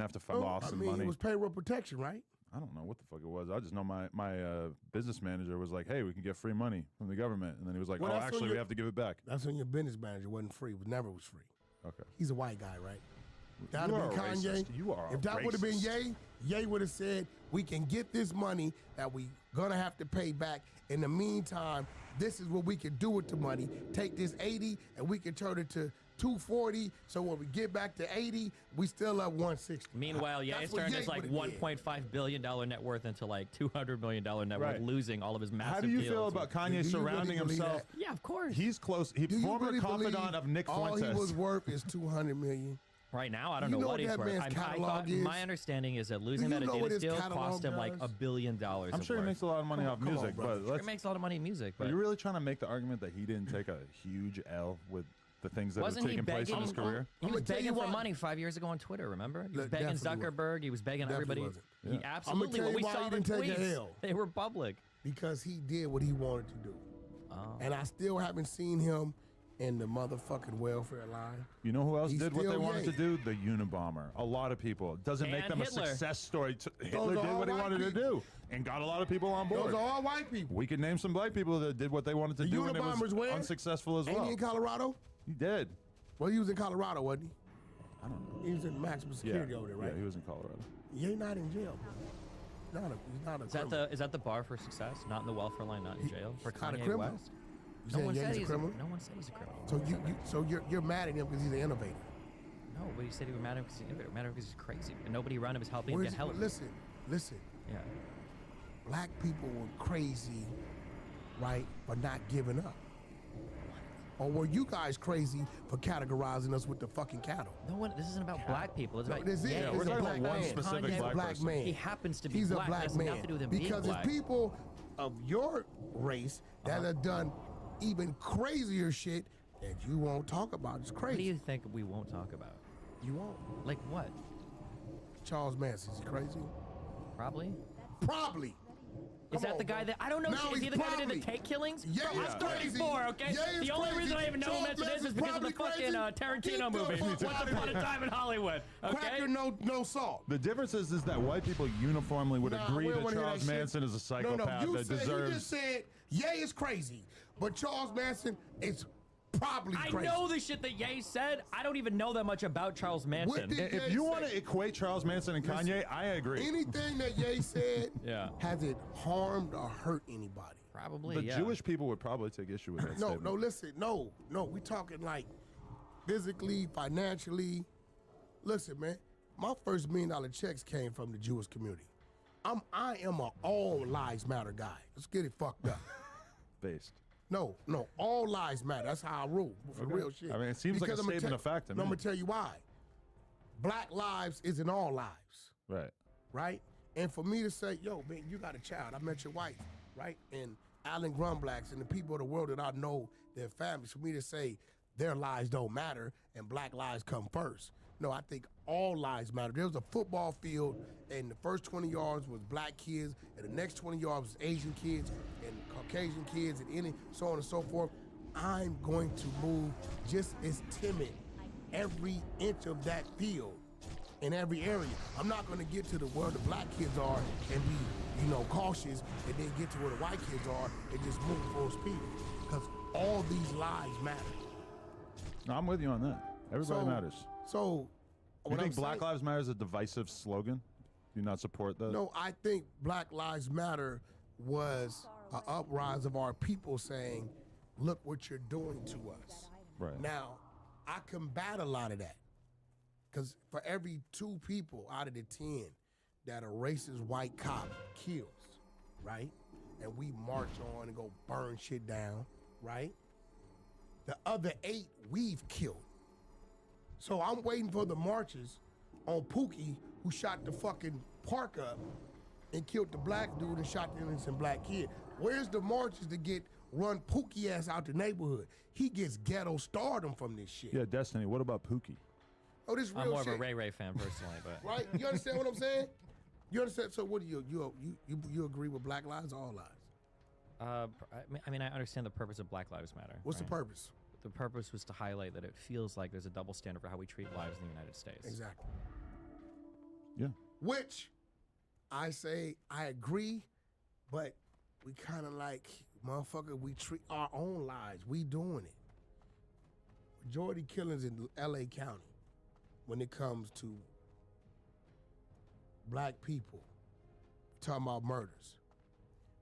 have to file some money. It was payroll protection, right? I don't know what the fuck it was. I just know my business manager was like, hey, we can get free money from the government. And then he was like, well, actually, we have to give it back. That's when your business manager wasn't free. It never was free. Okay. He's a white guy, right? That would have been Kanye. Racist. You are If that would have been Ye would have said, we can get this money that we gonna have to pay back. In the meantime, this is what we can do with the money. Take this 80 and we can turn it to 240. So when we get back to 80, we still have 160. Meanwhile, Ye's turned his like $1.5 billion net worth into like $200 million net worth, losing all of his massive How do you deals. feel about Kanye surrounding himself? Yeah, of course. He's close. He's former confidant of Nick Fuentes. All he was worth is $200 million. Right now, I don't know what he's worth. My understanding is that losing that Adidas deal cost him like $1 billion. I'm sure he makes a lot of money off music, but he makes a lot of money in music. But you're really trying to make the argument that he didn't take a huge L with the things that have taken place in his career? He was begging for money 5 years ago on Twitter, remember? He was begging Zuckerberg. He was begging everybody. He absolutely, when we saw the tweets, they were public. Because he did what he wanted to do. And I still haven't seen him in the motherfucking welfare line. You know who else did what they wanted to do? The Unabomber. A lot of people. It doesn't make them Hitler. a success story. Hitler did what he wanted to do and got a lot of people on board. Those are all white people. We could name some black people that did what they wanted to do and it was unsuccessful as well. Ain't he in Colorado? He did. Well, he was in Colorado, wasn't he? I don't know. He was in maximum security over there, right? Yeah, he was in Colorado. He ain't not in jail, bro. He's not a Is that the bar for success? Not in the welfare line, not in jail? For Kanye West? No one said he's a criminal. No one said he's a criminal. So you're mad at him because he's an innovator. No, but you said you were mad at him because he's an innovator. Mad at him because he's crazy, and nobody around him is helping him get help. Listen. Yeah. Black people were crazy, right, for not giving up. Or were you guys crazy for categorizing us with the fucking cattle? No one. This isn't about black people. It's about we're talking about one specific black man. He happens to be He's black. a black It has man. nothing to do with him because being black. it's people of your race that have done even crazier shit that you won't talk about. It's crazy. What do you think we won't talk about? You won't. Like what? Charles Manson. Is he crazy? Probably. Probably. Is that the guy that I don't know? Is he the guy that did the cake killings? Yeah, I'm 34. Okay. The only reason I even know who Manson is because of the fucking Tarantino movie, Once Upon a Time in Hollywood. Okay. Cracker, no salt. The difference is that white people uniformly would agree that Charles Manson is a psychopath that deserves. You just said Ye is crazy, but Charles Manson is probably crazy. I know the shit that Ye said. I don't even know that much about Charles Manson. If you want to equate Charles Manson and Kanye, I agree. Anything that Ye said, has it harmed or hurt anybody? Probably. The Jewish people would probably take issue with that. No, listen, no. We talking like physically, financially. Listen, man, my first $1 million checks came from the Jewish community. I am a all lives matter guy. Let's get it fucked up. Based. No, all lives matter. That's how I rule for real shit. I mean, it seems like a statement of fact to me. I'm gonna tell you why. Black lives isn't all lives. Right. Right? And for me to say, yo, man, you got a child. I met your wife, right? And Alan Grunblacks and the people of the world that I know, their families, for me to say their lives don't matter and black lives come first. No, I think all lives matter. There was a football field and the first 20 yards was black kids and the next 20 yards was Asian kids and Caucasian kids and so on and so forth. I'm going to move just as timid every inch of that field in every area. I'm not going to get to where the black kids are and be, cautious and then get to where the white kids are and just move full speed because all these lives matter. No, I'm with you on that. Everybody matters. So, you think Black Lives Matter is a divisive slogan? Do you not support that? No, I think Black Lives Matter was an uprise of our people saying, look what you're doing to us. Right. Now, I combat a lot of that. Because for every 2 people out of the 10 that a racist white cop kills, right? And we march on and go burn shit down, right? The other 8 we've killed. So I'm waiting for the marches on Pookie, who shot the fucking park up and killed the black dude and shot the innocent black kid. Where's the marches to get run Pookie ass out the neighborhood? He gets ghetto stardom from this shit. Yeah, Destiny, what about Pookie? Oh, this real shit. I'm more of a Ray Ray fan personally, but right? You understand what I'm saying? You understand? So what do you agree with Black Lives or all lives? I mean, I understand the purpose of Black Lives Matter. What's the purpose? The purpose was to highlight that it feels like there's a double standard for how we treat lives in the United States. Exactly. Yeah. Which I say I agree, but we kind of like, motherfucker, we treat our own lives. We doing it. Majority killings in L.A. County when it comes to black people. Talking about murders.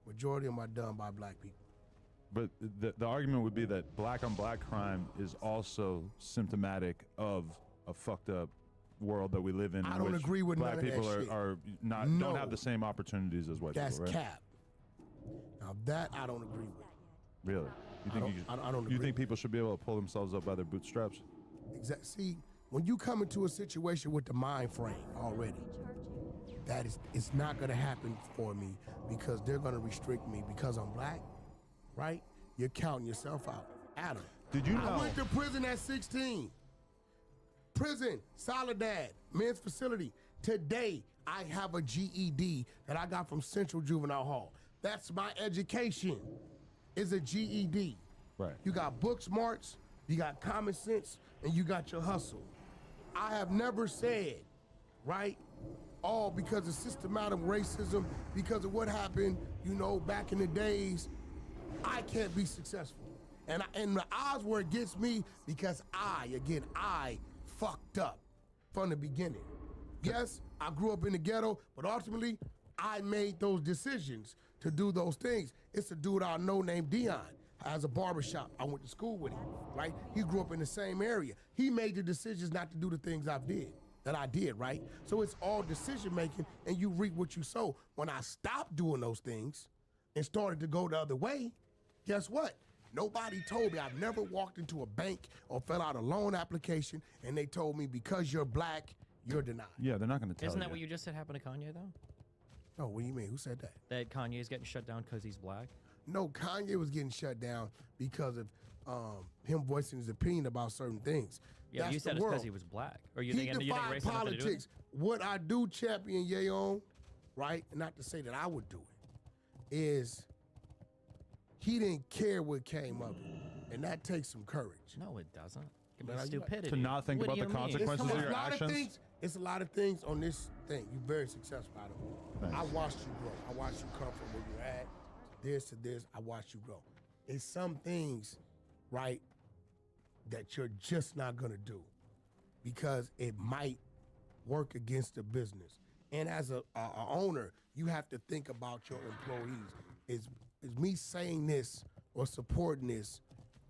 Majority of them are done by black people. But the argument would be that black on black crime is also symptomatic of a fucked up world that we live in. I don't agree with black none of people that shit. are not No. don't have the same opportunities as white That's people, right? cap. Now that I don't agree with. Really? You think I don't you agree. think people should be able to pull themselves up by their bootstraps? See, when you come into a situation with the mind frame already, that is, it's not gonna happen for me because they're gonna restrict me because I'm black, right? You're counting yourself out. Adam, Did you know? I went to prison at 16. Prison, Soledad, men's facility. Today, I have a GED that I got from Central Juvenile Hall. That's my education, is a GED. Right. You got book smarts, you got common sense, and you got your hustle. I have never said, right, all because of systematic racism, because of what happened, back in the days, I can't be successful. And the odds were against me because I fucked up from the beginning. Yes, I grew up in the ghetto, but ultimately, I made those decisions to do those things. It's a dude I know named Dion. Has a barbershop. I went to school with him, right? He grew up in the same area. He made the decisions not to do the things that I did, right? So it's all decision making, and you reap what you sow. When I stopped doing those things and started to go the other way, guess what? Nobody told me. I've never walked into a bank or fill out a loan application, and they told me because you're black, you're denied. Yeah, they're not going to tell you. Isn't that what you just said happened to Kanye, though? No, what do you mean? Who said that? That Kanye's getting shut down because he's black? No, Kanye was getting shut down because of him voicing his opinion about certain things. Yeah, That's you said the it's world. because he was black. Or you He think defied race had nothing to do with politics. What I do champion Ye on, right? And not to say that I would do it, is he didn't care what came of it. And that takes some courage. it? No, it doesn't. It Man, can be stupidity. To not think What about do the you mean? consequences of your a lot actions? of things. It's a lot of things on this thing. You're very successful, Adam. Thanks. I watched you grow. I watched you come from where you're at to this. I watched you grow. It's some things, right, that you're just not gonna do because it might work against the business. And as a owner, you have to think about your employees. Is me saying this or supporting this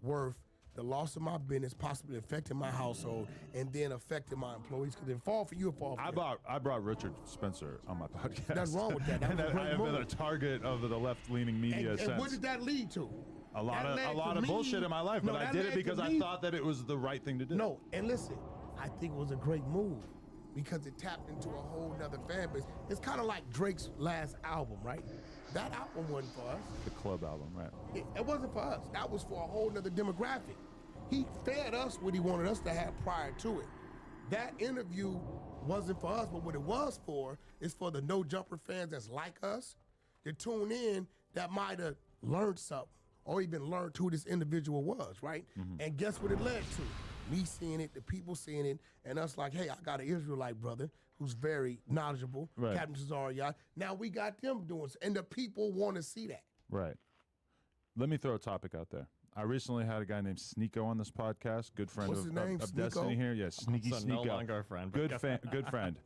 worth the loss of my business, possibly affecting my household, and then affecting my employees? Because if it fall for you, it fall for me. I brought Richard Spencer on my podcast. Nothing wrong with that. That was a great I have been move. a target of the left-leaning media since. And what did that lead to? A lot That led of to me- bullshit in my life, No, but I that did it led to because I me- thought that it was the right thing to do. No, and listen, I think it was a great move because it tapped into a whole nother fan base. It's kind of like Drake's last album, right? That album wasn't for us. The club album, right? It wasn't for us. That was for a whole nother demographic. He fed us what he wanted us to have prior to it. That interview wasn't for us, but what it was for is for the No Jumper fans that's like us to tune in that might have learned something or even learned who this individual was, right? And guess what it led to? Me seeing it, the people seeing it, and us like, hey, I got an Israelite brother who's very knowledgeable, Right. Captain Cesario. Now we got them doing, and the people want to see that. Right. Let me throw a topic out there. I recently had a guy named Sneeko on this podcast. Good friend What's his name? of Sneeko? Destiny here. Yeah, Sneaky So no Sneeko. longer a friend. Good friend.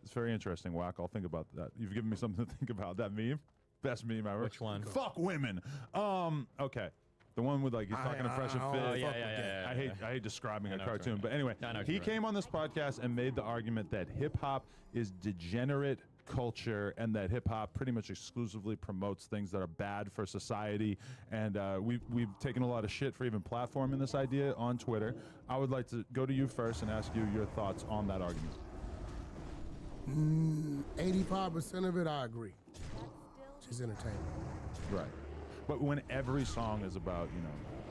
It's very interesting, Wack. I'll think about that. You've given me something to think about. That meme, best meme ever. Which one? Fuck women. Okay, the one with like he's talking to Fresh and Fit. Oh, yeah. I hate describing a know what cartoon, you're but anyway, I know what he you're came on this podcast and made the argument that hip hop is degenerate culture and that hip hop pretty much exclusively promotes things that are bad for society. And we've taken a lot of shit for even platforming this idea on Twitter. I would like to go to you first and ask you your thoughts on that argument. 85% of it, I agree. It's entertainment. Right. But when every song is about,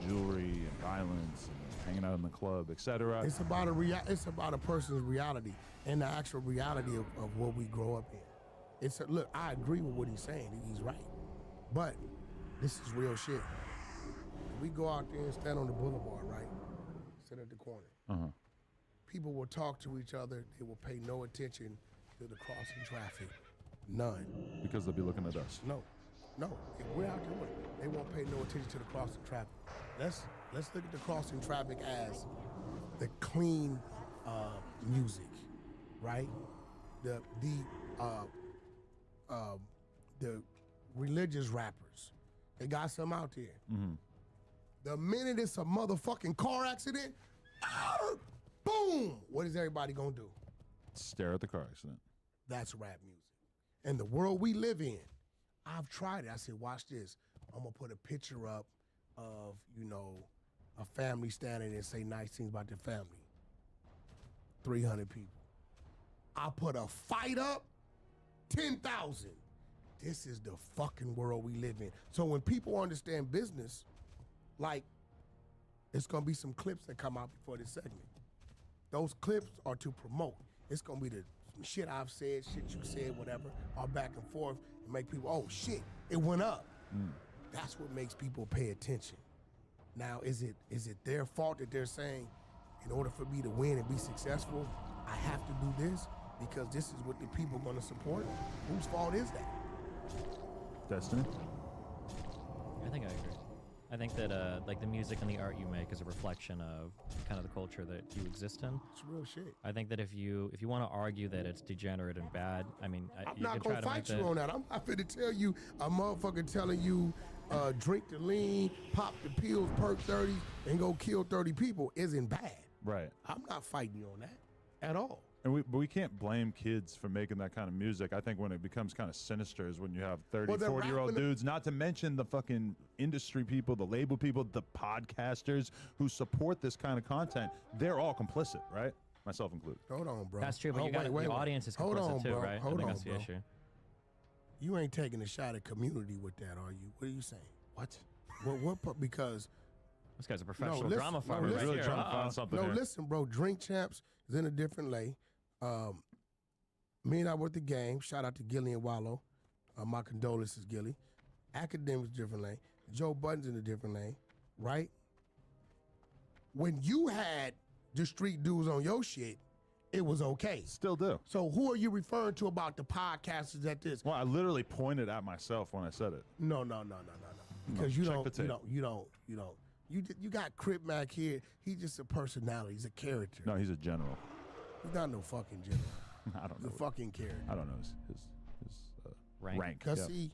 jewelry and violence and hanging out in the club, etc. It's about a person's reality and the actual reality of what we grow up in. Look, I agree with what he's saying. He's right. But this is real shit. We go out there and stand on the boulevard, right? Sit at the corner. Uh-huh. People will talk to each other. They will pay no attention to the crossing traffic? None. Because they'll be looking at us. No. If we're out there, they won't pay no attention to the crossing traffic. Let's look at the crossing traffic as the clean music, right? The religious rappers. They got some out there. Mm-hmm. The minute it's a motherfucking car accident, boom! What is everybody gonna do? Stare at the car accident. That's rap music. And the world we live in, I've tried it. I said, watch this. I'm gonna put a picture up of, a family standing and say nice things about their family. 300 people. I put a fight up, 10,000. This is the fucking world we live in. So when people understand business, like, it's gonna be some clips that come out before this segment. Those clips are to promote. It's gonna be the shit I've said, shit you said, whatever, all back and forth, and make people, oh shit, it went up. That's what makes people pay attention. Now, is it their fault that they're saying, in order for me to win and be successful, I have to do this because this is what the people are gonna support? Whose fault is that? Destiny? I think I agree. I think that like the music and the art you make is a reflection of kind of the culture that you exist in. It's real shit. I think that if you want to argue that it's degenerate and bad, I mean, I'm you not can try gonna to fight make you on that. I'm not finna tell you a motherfucker telling you drink the lean, pop the pills, perk 30, and go kill 30 people isn't bad. Right. I'm not fighting you on that at all. And but we can't blame kids for making that kind of music. I think when it becomes kind of sinister is when you have 30, 40-year-old dudes, not to mention the fucking industry people, the label people, the podcasters who support this kind of content. They're all complicit, right? Myself included. Hold on, bro. That's true, but the audience is complicit too, right? I think that's the issue. You ain't taking a shot at community with that, are you? What are you saying? What? Because this guy's a professional drama farmer right really here. trying to find something No, here. listen, bro. Drink Champs is in a different lane. Me and I were at the game. Shout out to Gilly and Wallow. My condolences, Gilly. Academics, different lane. Joe Budden's in a different lane, right? When you had the street dudes on your shit, it was okay. Still do. So who are you referring to about the podcasters at this? Well, I literally pointed at myself when I said it. No. Because you check the don't. You got Crip Mac here. He's just a personality. He's a character. No, he's a general. He's not no fucking general. I don't know. He's a fucking character. I don't know his rank. Because Yep. see,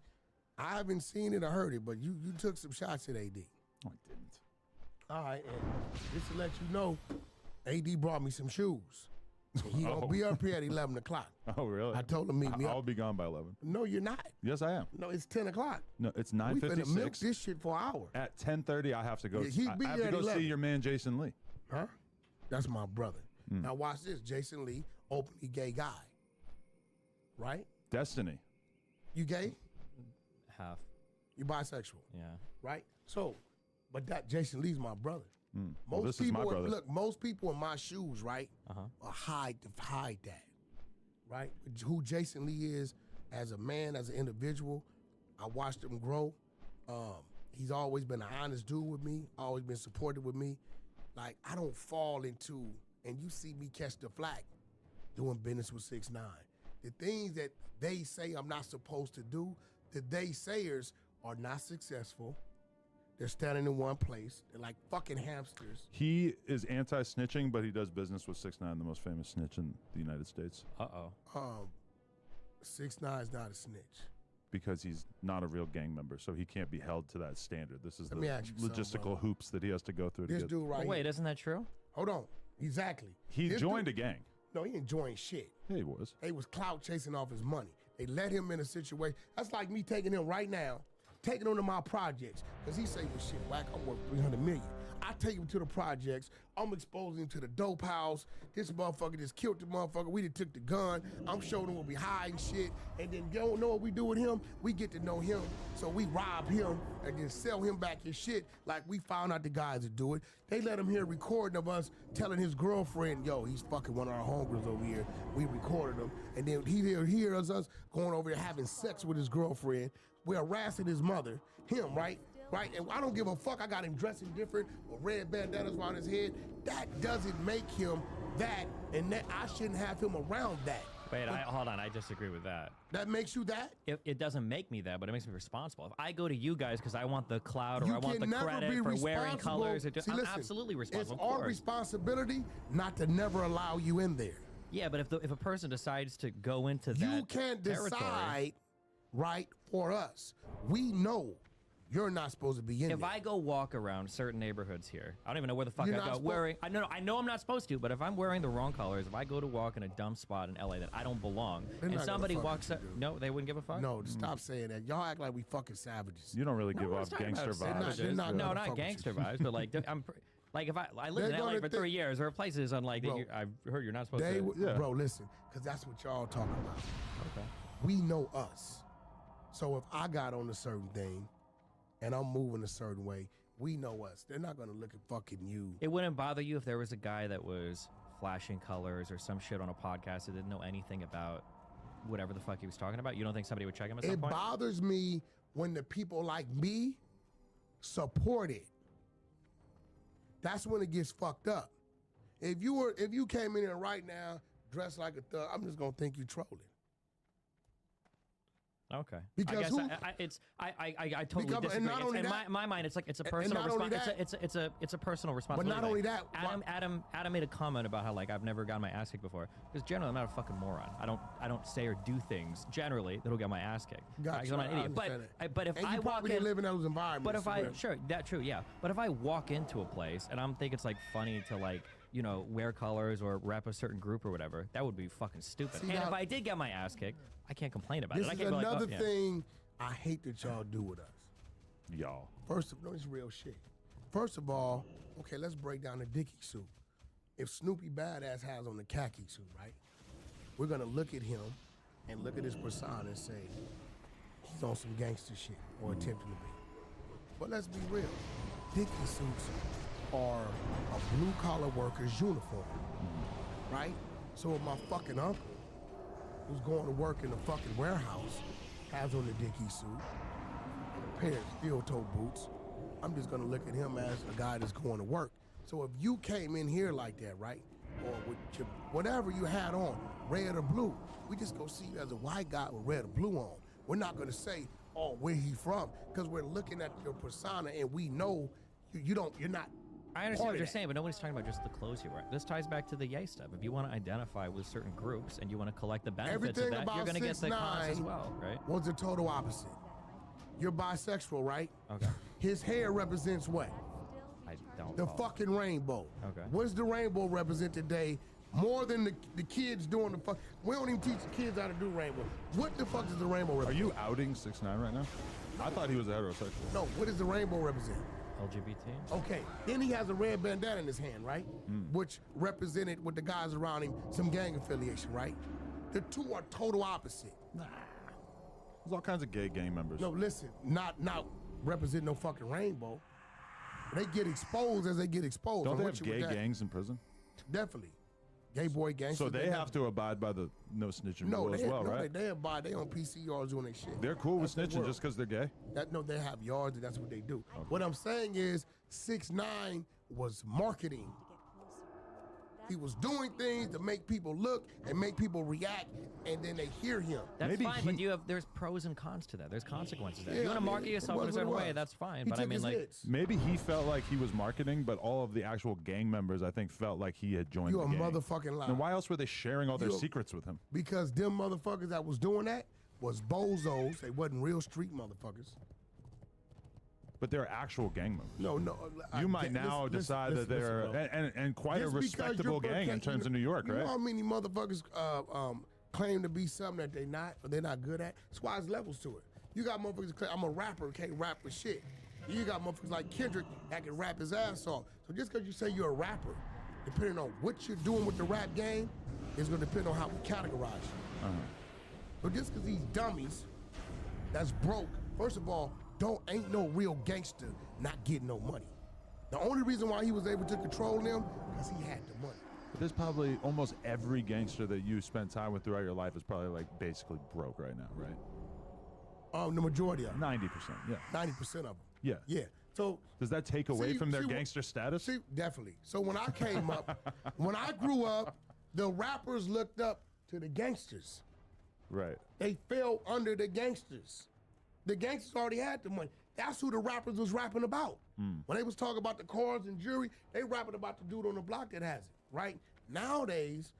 I haven't seen it or heard it, but you took some shots at AD. No, I didn't. All right, and just to let you know, AD brought me some shoes. So he gonna be up here at 11 o'clock. Oh, really? I told him meet me I'll up. be gone by 11. No, you're not. Yes, I am. No, it's 10 o'clock. No, it's We finna milk 9:56. this shit for an hour. At 10:30, I have to go. Yeah, he be I have here to at go 11. see your man Jason Lee. Huh? That's my brother. Now watch this. Jason Lee, openly gay guy. Right? Destiny. You gay? Half. You bisexual. Yeah. Right? So, but that Jason Lee's my brother. Well, this is my brother. Look, most people in my shoes, right, hide that, right? Who Jason Lee is as a man, as an individual, I watched him grow. He's always been an honest dude with me, always been supportive with me. Like, I don't fall into, and you see me catch the flack doing business with 6ix9ine. The things that they say I'm not supposed to do, the they sayers are not successful. They're standing in one place. They're like fucking hamsters. He is anti-snitching, but he does business with 6ix9ine, the most famous snitch in the United States. 6ix9ine's not a snitch. Because he's not a real gang member, so he can't be held to that standard. This is Let me ask you something, logistical brother. hoops that he has to go through This to get. dude right Oh, wait, here. isn't that true? Hold on. Exactly. He This joined dude- a gang. No, he ain't joined shit. Yeah, he was. He was clout chasing off his money. They let him in a situation. That's like me taking him right now, taking him to my projects. Because he say, well, shit, whack, I'm worth $300 million. I take him to the projects. I'm exposing him to the dope house. This motherfucker just killed the motherfucker. We done took the gun. I'm showing him where we hide and shit. And then you don't know what we do with him? We get to know him. So we rob him and then sell him back his shit like we found out the guys that do it. They let him hear a recording of us telling his girlfriend, yo, he's fucking one of our homegirls over here. We recorded him. And then he hears us going over here having sex with his girlfriend. We're harassing his mother, him, right? Right? And I don't give a fuck. I got him dressing different with red bandanas around his head. That doesn't make him that, and that I shouldn't have him around that. Wait, hold on. I disagree with that. That makes you that? It doesn't make me that, but it makes me responsible. If I go to you guys because I want the clout or I want the credit for wearing colors, I'm absolutely responsible. It's our responsibility not to never allow you in there. Yeah, but if a person decides to go into that you can't decide right for us. We know you're not supposed to be in If there. I go walk around certain neighborhoods here, I don't even know where the fuck I go wearing. I know I'm not supposed to, but if I'm wearing the wrong colors, if I go to walk in a dumb spot in LA that I don't belong, and somebody walks up, no, they wouldn't give a fuck. No, stop saying that. Y'all act like we fucking savages. You don't really give off gangster vibes. Not gangster vibes, but like I'm. Like if I lived in LA for 3 years, there are places unlike that I've heard you're not supposed to. Bro, listen, because that's what y'all talking about. Okay. We know us. So if I got on a certain thing and I'm moving a certain way, we know us. They're not going to look at fucking you. It wouldn't bother you if there was a guy that was flashing colors or some shit on a podcast that didn't know anything about whatever the fuck he was talking about? You don't think somebody would check him at some point? It bothers me when the people like me support it. That's when it gets fucked up. If you came in here right now dressed like a thug, I'm just gonna think you trolling. Okay. Because I totally disagree. And not only in that, my mind, it's a personal responsibility. It's a personal responsibility. But not only that, Adam made a comment about how like I've never gotten my ass kicked before. Because generally I'm not a fucking moron. I don't say or do things generally that'll get my ass kicked. Gotcha. I'm not an idiot. But if I walk in, live in those environments. But if that's true, yeah. But if I walk into a place and I'm think it's like funny to like, you know, wear colors or rep a certain group or whatever, that would be fucking stupid. And if I did get my ass kicked, I can't complain about it. This is another thing I hate that y'all do with us. Y'all. First of all, it's real shit. First of all, okay, let's break down the Dickie suit. If Snoopy Badass has on the khaki suit, right? We're gonna look at him and look at his persona and say, he's on some gangster shit or attempting to be. But let's be real. Dickie suits are a blue-collar worker's uniform, right? So if my fucking uncle, who's going to work in a fucking warehouse, has on the Dickie suit, a pair of steel-toe boots, I'm just gonna look at him as a guy that's going to work. So if you came in here like that, right, or with your, whatever you had on, red or blue, we just go see you as a white guy with red or blue on. We're not gonna say, oh, where he from, because we're looking at your persona and we know you're not. I understand what you're saying, but nobody's talking about just the clothes you wear. This ties back to the yay stuff. If you want to identify with certain groups and you want to collect the benefits of that, you're going to get the cons as well, right? Was the total opposite. You're bisexual, right? Okay. His hair represents what? I don't The follow. fucking rainbow. Okay. What does the rainbow represent today? More than the kids doing the fuck. We don't even teach the kids how to do rainbow. What the fuck does the rainbow represent? Are you outing 6ix9ine right now? I thought he was a heterosexual. No, what does the rainbow represent? LGBT? Okay, then he has a red bandana in his hand, right? Which represented with the guys around him some gang affiliation, right? The two are total opposite. There's all kinds of gay gang members. No, listen, not represent no fucking rainbow. They get exposed as they get exposed. Don't they have gay gangs in prison? Definitely. Gay boy gangs. So they have to abide by the no snitching rule as well, right? They abide. They on PC yards doing their shit. They're cool with snitching just because they're gay? They have yards and that's what they do. Okay. What I'm saying is 6ix9ine was marketing. He was doing things to make people look and make people react, and then they hear him. That's fine, but there's pros and cons to that. There's consequences to that. If you want to market yourself in a certain way, that's fine. But I mean, like, maybe he felt like he was marketing, but all of the actual gang members, I think, felt like he had joined the gang. You a motherfucking liar. Then why else were they sharing all their secrets with him? Because them motherfuckers that was doing that was bozos. They wasn't real street motherfuckers. But they're actual gang members. No. You might now decide that they're and quite a respectable gang in terms of New York, right? You know how many motherfuckers claim to be something that they're not or they're not good at? That's why there's levels to it. You got motherfuckers that claim, I'm a rapper, can't rap for shit. You got motherfuckers like Kendrick that can rap his ass off. So just because you say you're a rapper, depending on what you're doing with the rap game, is going to depend on how we categorize you. But just because these dummies that's broke, first of all, ain't no real gangster not getting no money. The only reason why he was able to control them, because he had the money. But there's probably almost every gangster that you spent time with throughout your life is probably like basically broke right now, right? The majority of them. 90%, yeah. 90% of them. Yeah. Yeah. So does that take away from their gangster status? Definitely. So when I came up, when I grew up, the rappers looked up to the gangsters. Right. They fell under the gangsters. The gangsters already had the money. That's who the rappers was rapping about. When they was talking about the cars and jewelry, they rapping about the dude on the block that has it, right? Nowadays,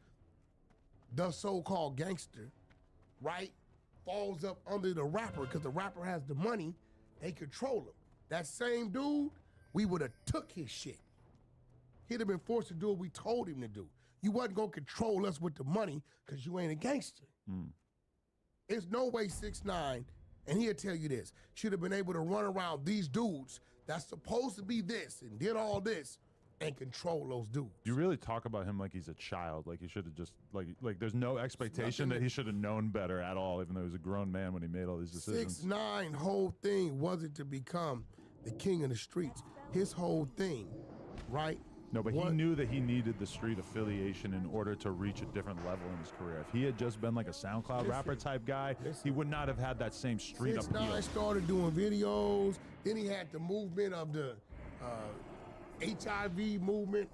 the so-called gangster, right, falls up under the rapper because the rapper has the money, they control him. That same dude, we would have took his shit. He'd have been forced to do what we told him to do. You wasn't gonna control us with the money because you ain't a gangster. There's no way 6ix9ine, and he'll tell you this, should have been able to run around these dudes that's supposed to be this and did all this and control those dudes. You really talk about him like he's a child, like he should have just, like there's no expectation that he should have known better at all, even though he was a grown man when he made all these decisions. 6ix9ine whole thing wasn't to become the king of the streets. His whole thing, right? No, but he knew that he needed the street affiliation in order to reach a different level in his career. If he had just been like a SoundCloud rapper type guy, he would not have had that same street appeal. 6ix9ine started doing videos. Then he had the movement of the HIV movement,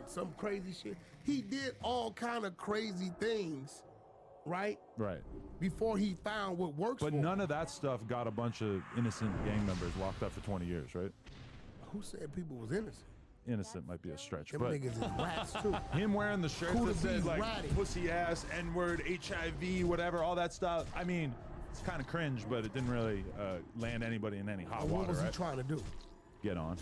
some crazy shit. He did all kind of crazy things, right? Right. Before he found what works for him. But none of that stuff got a bunch of innocent gang members locked up for 20 years, right? Who said people was innocent? Innocent might be a stretch, Them but niggas is rats too. him wearing the shirt Who that to said be like ratty? pussy ass, N-word, HIV, whatever, all that stuff. I mean, it's kind of cringe, but it didn't really land anybody in any hot What water, was he right? trying to do? Get on.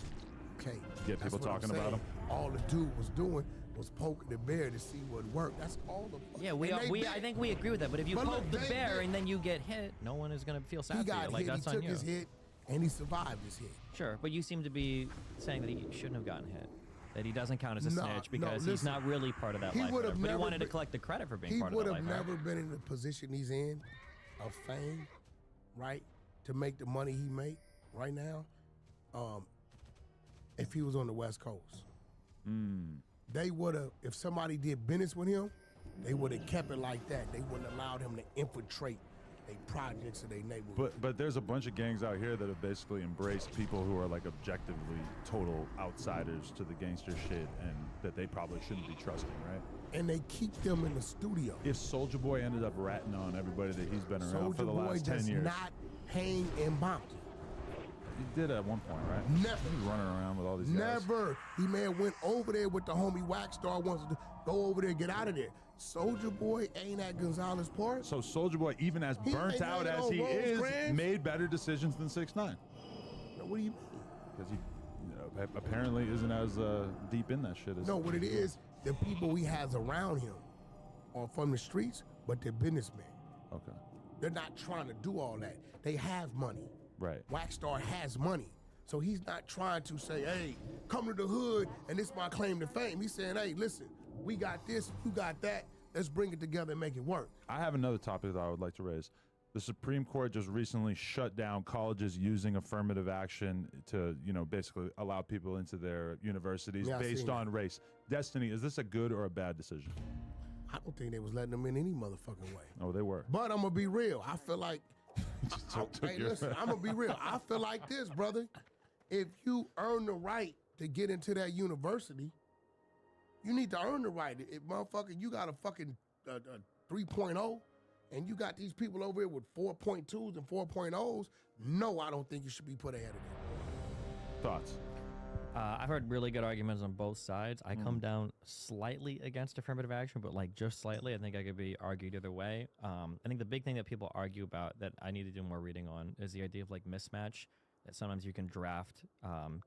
Okay. Get that's people what I'm talking about saying. him. All the dude was doing was poking the bear to see what worked. That's all the fuck. Yeah, I think we agree with that. But if you poke the bear and then you get hit, no one is gonna feel sad He for you. got Like hit, that's he on took you. his hit, and he survived his hit. Sure, but you seem to be saying that he shouldn't have gotten hit. That he doesn't count as a Nah, snitch no, because he's listen. not really part of that He life. would've But he never wanted to been- collect the credit for being He part of would that have life. never been in the position he's in of fame, right? To make the money he make right now, if he was on the West Coast. They would have, if somebody did business with him, they would have kept it like that. They wouldn't allowed him to infiltrate their projects or their neighborhood. But there's a bunch of gangs out here that have basically embraced people who are like objectively total outsiders to the gangster shit, and that they probably shouldn't be trusting, right? And they keep them in the studio. If Soulja Boy ended up ratting on everybody that he's been around for Soulja the Boy last 10 does years, not hang in Bompton. he did at one point, right? Never. He was running around with all these guys. Never. He may have went over there with the homie Waxstar, wants to go over there, get out of there. Soulja Boy ain't at Gonzalez Park. So Soulja Boy, even as He burnt ain't out hanging as on he Rose is, Grand. made better decisions than 6ix9ine. Now, what do you mean? Because he apparently isn't as deep in that shit as... No, what it is, the people he has around him are from the streets, but they're businessmen. Okay. They're not trying to do all that. They have money. Right. Waxstar has money. So he's not trying to say, hey, come to the hood and this is my claim to fame. He's saying, hey, listen, we got this, you got that. Let's bring it together and make it work. I have another topic that I would like to raise. The Supreme Court just recently shut down colleges using affirmative action to, basically allow people into their universities Yeah, I based seen on that. race. Destiny, is this a good or a bad decision? I don't think they was letting them in any motherfucking way. Oh, they were. But I'm gonna be real. I feel like, took hey, your- listen, I'm gonna be real. I feel like this, brother. If you earn the right to get into that university, you need to earn the right. If motherfucker, you got a fucking 3.0, and you got these people over here with 4.2s and 4.0s, no, I don't think you should be put ahead of them. Thoughts? I've heard really good arguments on both sides. I come down slightly against affirmative action, but like just slightly. I think I could be argued either way. I think the big thing that people argue about that I need to do more reading on is the idea of like mismatch. That sometimes you can draft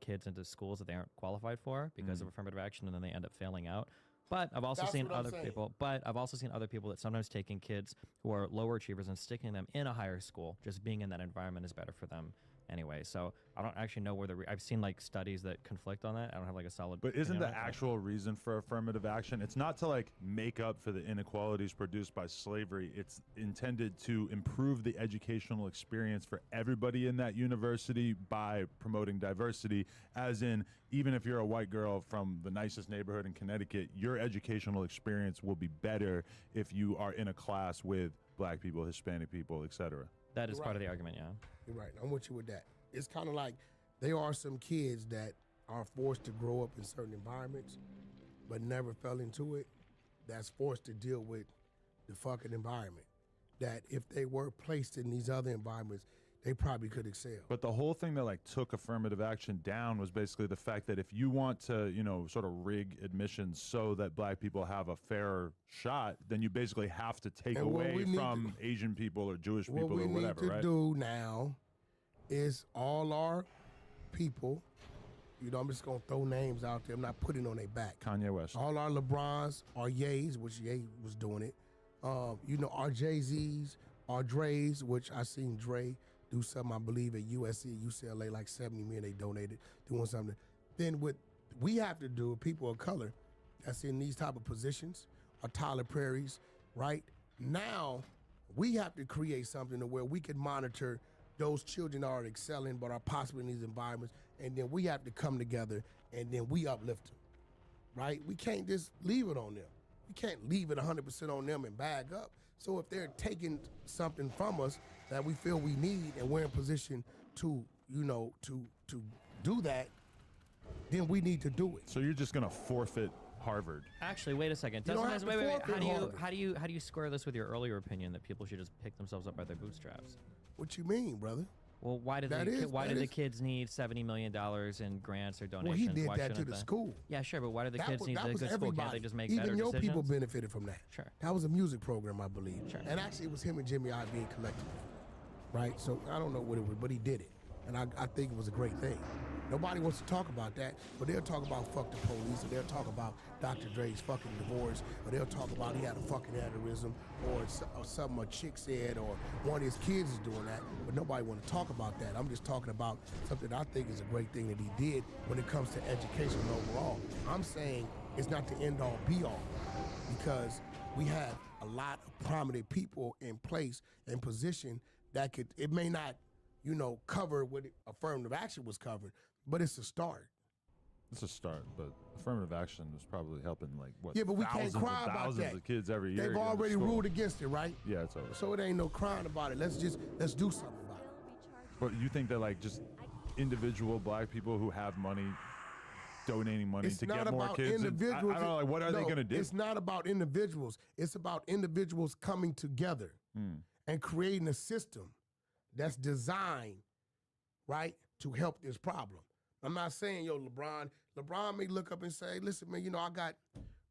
kids into schools that they aren't qualified for because of affirmative action, and then they end up failing out. But I've also That's seen what I'm other saying. people. But I've also seen other people that sometimes taking kids who are lower achievers and sticking them in a higher school. Just being in that environment is better for them anyway. So I don't actually know where I've seen like studies that conflict on that. I don't have like a solid. But isn't opinion the on it, but- actual reason for affirmative action, it's not to like make up for the inequalities produced by slavery. It's intended to improve the educational experience for everybody in that university by promoting diversity, as in, even if you're a white girl from the nicest neighborhood in Connecticut, your educational experience will be better if you are in a class with black people, Hispanic people, etc. That is You're part of right. the argument, yeah. You're right. I'm with you with that. It's kind of like there are some kids that are forced to grow up in certain environments, but never fell into it. That's forced to deal with the fucking environment. That if they were placed in these other environments, they probably could excel. But the whole thing that like took affirmative action down was basically the fact that if you want to, you know, sort of rig admissions so that black people have a fair shot, then you basically have to take away from Asian people or Jewish people or whatever, right? What we need to do now is all our people, you know, I'm just going to throw names out there. I'm not putting on their back. Kanye West. All our LeBrons, our Ye's, which Ye was doing it. You know, our Jay-Z's, our Dre's, which I seen Dre do something, I believe, at USC, UCLA, like 70 million they donated, doing something. Then what we have to do, people of color that's in these type of positions, are Tyler Perry's, right? Now, we have to create something to where we can monitor those children that are excelling but are possibly in these environments, and then we have to come together and then we uplift them, right? We can't just leave it on them. We can't leave it 100% on them and bag up. So if they're taking something from us that we feel we need and we're in position to, you know, to do that, then we need to do it. So you're just gonna forfeit Harvard? Actually, wait a second. You don't have to forfeit How do you square this with your earlier opinion that people should just pick themselves up by their bootstraps? What you mean, brother? Well, why do the kids need $70 million in grants or donations? Well, he did why that to the school. Yeah, sure, but why do the kids need to go to school? Can't they just make Even better your decisions? people benefited from that. Sure. That was a music program, I believe. Sure. And actually, it was him and Jimmy I being collectively, right? So I don't know what it was, but he did it. And I think it was a great thing. Nobody wants to talk about that, but they'll talk about fuck the police, or they'll talk about Dr. Dre's fucking divorce, or they'll talk about he had a fucking aneurysm, or something a chick said, or one of his kids is doing that, but nobody want to talk about that. I'm just talking about something I think is a great thing that he did when it comes to education overall. I'm saying it's not the end all be all, because we have a lot of prominent people in place and position that could, it may not, you know, cover what affirmative action was covered, but it's a start. It's a start, but affirmative action was probably helping, like, what? Yeah, but we can't cry about thousands that. of kids every year. They've already ruled against it, right? Yeah, it's over. So it ain't no crying about it. Let's do something about it. But you think that, like, just individual black people who have money donating money It's to not get more about kids? individuals. I don't know, like, what are they going to do? It's not about individuals. It's about individuals coming together and creating a system that's designed, right, to help this problem. I'm not saying, yo, LeBron may look up and say, listen, man, you know, I got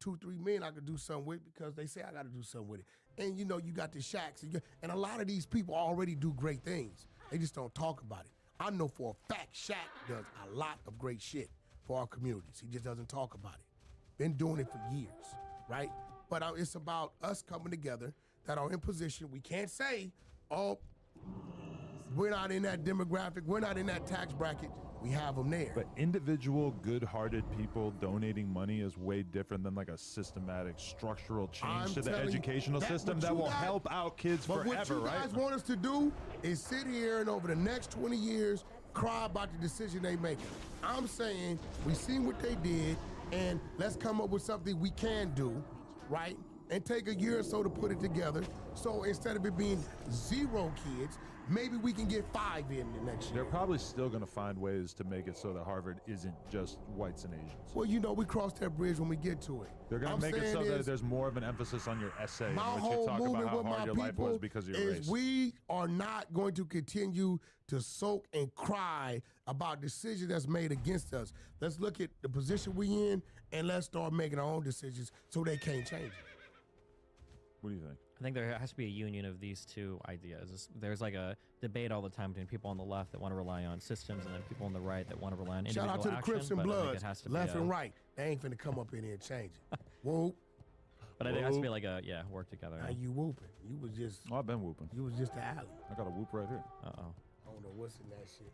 2-3 million I could do something with because they say I got to do something with it. And, you know, you got the Shaqs. And a lot of these people already do great things. They just don't talk about it. I know for a fact Shaq does a lot of great shit for our communities. He just doesn't talk about it. Been doing it for years, right? But it's about us coming together that are in position. We can't say, oh, we're not in that demographic. We're not in that tax bracket. We have them there. But individual, good-hearted people donating money is way different than like a systematic, structural change to the educational system that will help out kids forever, right? What you guys want us to do is sit here and over the next 20 years cry about the decision they make. I'm saying we seen what they did, and let's come up with something we can do, right? And take a year or so to put it together. So instead of it being 0 kids, maybe we can get 5 in the next year. They're probably still going to find ways to make it so that Harvard isn't just whites and Asians. Well, you know, we cross that bridge when we get to it. They're going to make it so that there's more of an emphasis on your essay in my which whole you talk about movement how with hard my your life was people because of your race. we are not going to continue to soak and cry about decisions that's made against us. Let's look at the position we in and let's start making our own decisions so they can't change it. What do you think? I think there has to be a union of these two ideas. There's like a debate all the time between people on the left that want to rely on systems and then people on the right that want to rely on individual Shout out to the action, Crips and but I think Bloods, it has to be left and right. They ain't finna come up in here and change it. Whoop. But I think it has to be like a, work together. Now you whooping. You was just, Oh, I've been whooping. you was just the alley. I got a whoop right here. Uh-oh. I don't know what's in that shit.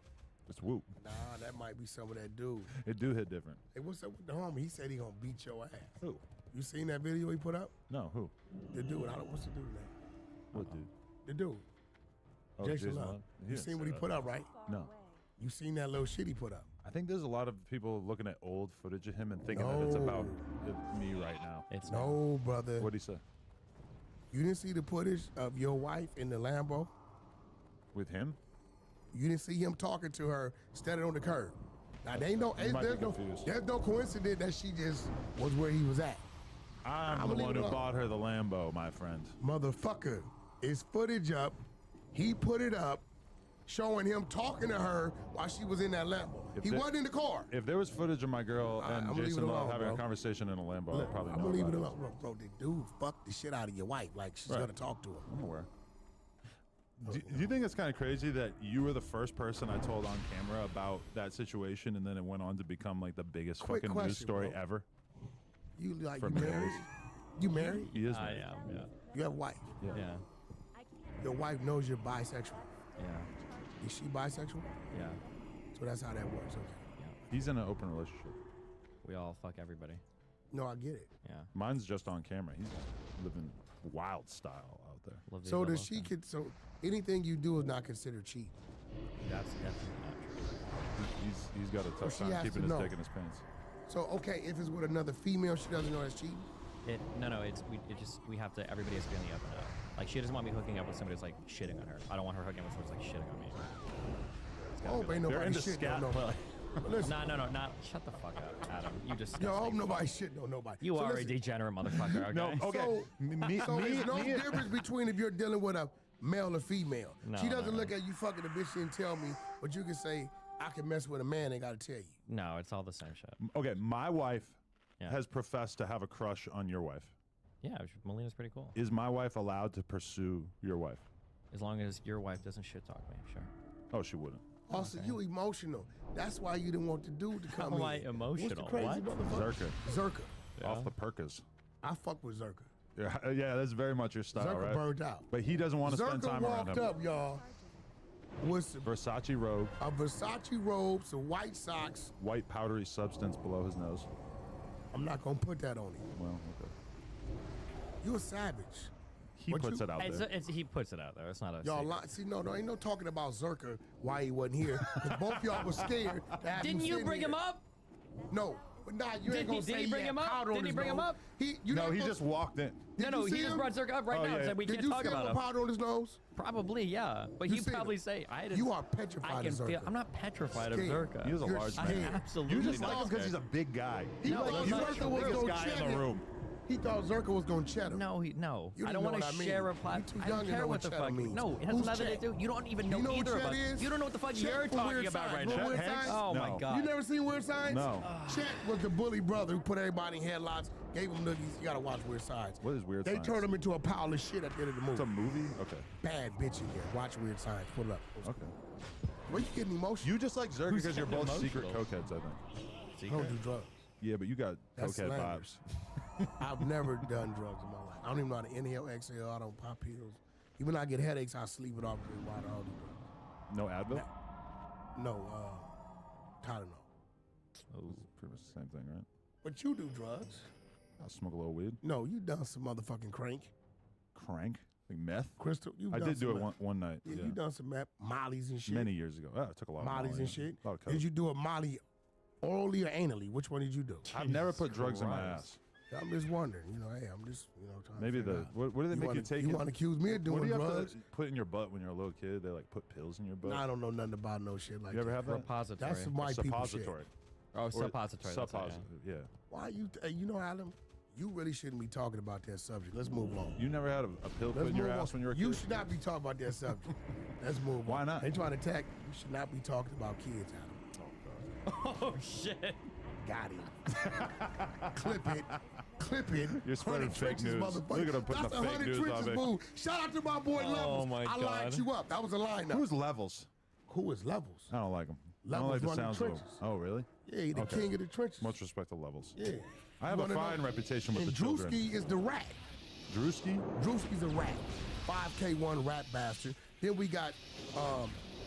It's whoop. Nah, that might be some of that dude. It do hit different. Hey, what's up with the homie? He said he gonna beat your ass. Who? You seen that video he put up? No, who? The dude, what's the dude name? What dude? The dude. Oh, Jason Love. Love? He You didn't seen what say he that. put up, right? No. You seen that little shit he put up? I think there's a lot of people looking at old footage of him and thinking that it's about me right now. It's No, brother. What'd he say? You didn't see the footage of your wife in the Lambo? With him? You didn't see him talking to her standing on the curb. Now, You might be there's confused. no coincidence that she just was where he was at. I'm I'ma the leave one it who alone. bought her the Lambo, my friend. Motherfucker, is footage up. He put it up, showing him talking to her while she was in that Lambo. He wasn't in the car. If there was footage of my girl right, and I'ma leave Jason it Love alone, having bro. a conversation in a Lambo, I'd probably I'm know gonna leave it about alone, bro. The dude fucked the shit out of your wife. Like she's Right. gonna talk to her. I'm aware. Do you think it's kind of crazy that you were the first person I told on camera about that situation, and then it went on to become like the biggest Quick fucking news question, story bro. ever? You like For you married? marriage. You married? He is I married. am. Yeah. You have a wife. Yeah. Yeah. Your wife knows you're bisexual. Yeah. Is she bisexual? Yeah. So that's how that works. Okay. Yeah. He's in an open relationship. We all fuck everybody. No, I get it. Yeah. Mine's just on camera. He's living wild style out there. La vida So does she loca. so anything you do is not considered cheating. That's definitely not true. He's got a tough she time has keeping to his know. dick in his pants. So okay, if it's with another female, she doesn't know that's cheating. No, we have to. Everybody has to be on the up and up. Like she doesn't want me hooking up with somebody who's like shitting on her. I don't want her hooking up with somebody who's like shitting on me. It's gotta Oh, be ain't like- They're nobody into shit scat on nobody. Listen, No, not. Shut the fuck up, Adam. You just. yo, I hope nobody shit on nobody. You So are listen, a degenerate motherfucker. Okay? No, okay. So, Me- so me- there's no me- difference between if you're dealing with a male or female. No, She doesn't no. look at you fucking a bitch and tell me, but you can say, I can mess with a man, they gotta tell you. No, it's all the same shit. Okay, my wife Yeah. has professed to have a crush on your wife. Yeah, Melina's pretty cool. Is my wife allowed to pursue your wife? As long as your wife doesn't shit talk me, sure. Oh, she wouldn't. Also, you emotional. That's why you didn't want the dude to come How am I in. emotional? What's the crazy What? motherfucker? Zerka. Zerka. Off the perkas. I fuck with Zerka. Yeah, that's very much your style, Zerka right? burned out. But he doesn't want to spend Zerka time around walked him. up, y'all, with some, Versace robe, a Versace robe, some white socks. white powdery substance below his nose. I'm not gonna put that on him. Well, okay. You a savage. He But puts you- it out there. He puts it out there. It's not a. Y'all secret. lie. See, no, ain't no talking about Zerka why he wasn't here. 'Cause both y'all was scared to have Didn't him you sitting bring here. him up? No, but nah, you Did ain't gonna he- did say he bring had him up? powder on Did he his bring him nose. up? You No, not he gonna- just walked in. Did No, you he see just him? brought Zerka up right Oh, now and yeah. said we Did can't you talk see him about with him. powder on his nose? Probably, yeah. But You he'd seen probably him. say, I didn't. You are petrified I can of feel. Zerka. I'm not petrified of Scared. Zerka. He is a You're large I'm scared. man. absolutely You just not like him because scared. he's a big guy. He No, thought he's not Zerka the was biggest gonna guy chat in the him. room. He thought Zerka was gonna chat him. No, You I don't didn't want know to what I mean. share a You platform. too I young don't to care know what what the chat fuck. means. No, it has Who's nothing to chat? do. You don't even know You know what either of chat us. is? You don't know what the fuck Chat you're for talking weird about signs. right Know now. weird Hanks? signs? Oh my No. god. You never seen Weird Signs? No. Chet was the bully brother who put everybody in headlocks, gave him noogies. You gotta watch Weird Signs. What is Weird They Signs? turned him into a pile of shit at the end of the It's a movie. movie? Okay. Bad bitch in there. Watch Weird Signs. Pull it up. Okay. Why you getting emotional? You just like Zerka Who's because you're getting both secret emotional? cokeheads, I think. I don't do drugs. Yeah, but you got That's cokehead slanderous. vibes. I've never done drugs in my life. I don't even know how to inhale, exhale. I don't pop pills. Even when I get headaches, I sleep it off with water. I don't do drugs. No Advil? No, Tylenol. Oh. Pretty much the same thing, right? But you do drugs. I'll smoke a little weed. No, you done some motherfucking crank. Crank? Like meth? Crystal, you I done did do some it meth. one night. Yeah, Yeah. you done some meth, mollies and shit. Many years ago. Oh, it took a lot of mollies Molly, and yeah. shit. A lot of Did coke. you do a molly orally or anally? Which one did you do? I've never Jesus put drugs in my Christ. ass. I'm just wondering. You know, hey, I'm just trying Maybe to figure the out. what do they make wanna, you take? You it? want to accuse me of What doing do you have drugs? to put in your butt when you're a little kid? They like put pills in your butt. Nah, I don't know nothing about no shit like You ever that. have that? Repository. That's some white people shit. Suppository. Oh, Or suppository. that's it, yeah. Suppository. Yeah. Why you? Hey, you know, Adam, you really shouldn't be talking about that subject. Let's move on. You never had a pill put Let's in your move ass on. when you were a You kid? should not be talking about that subject. Let's move on. Why not? They trying to attack. You should not be talking about kids, Adam. Oh shit. Got him. Clip it. Clip it. You're spreading 100 fake trenches, news. motherfucker. Look at him putting That's the a fake 100 news on trenches me. move. Shout out to my boy Oh, Levels. my I lined God. you up. That was a line. Who's Levels? Who is Levels? I don't like him. I Levels don't like the run the sounds of him. trenches. Oh, really? Yeah, he the Okay. king of the trenches. Much respect to Levels. Yeah. I have You a wanna fine know? reputation with And the children. Drewski is the rat. Drewski? Drewski's a rat. 5K1 rat bastard. Then we got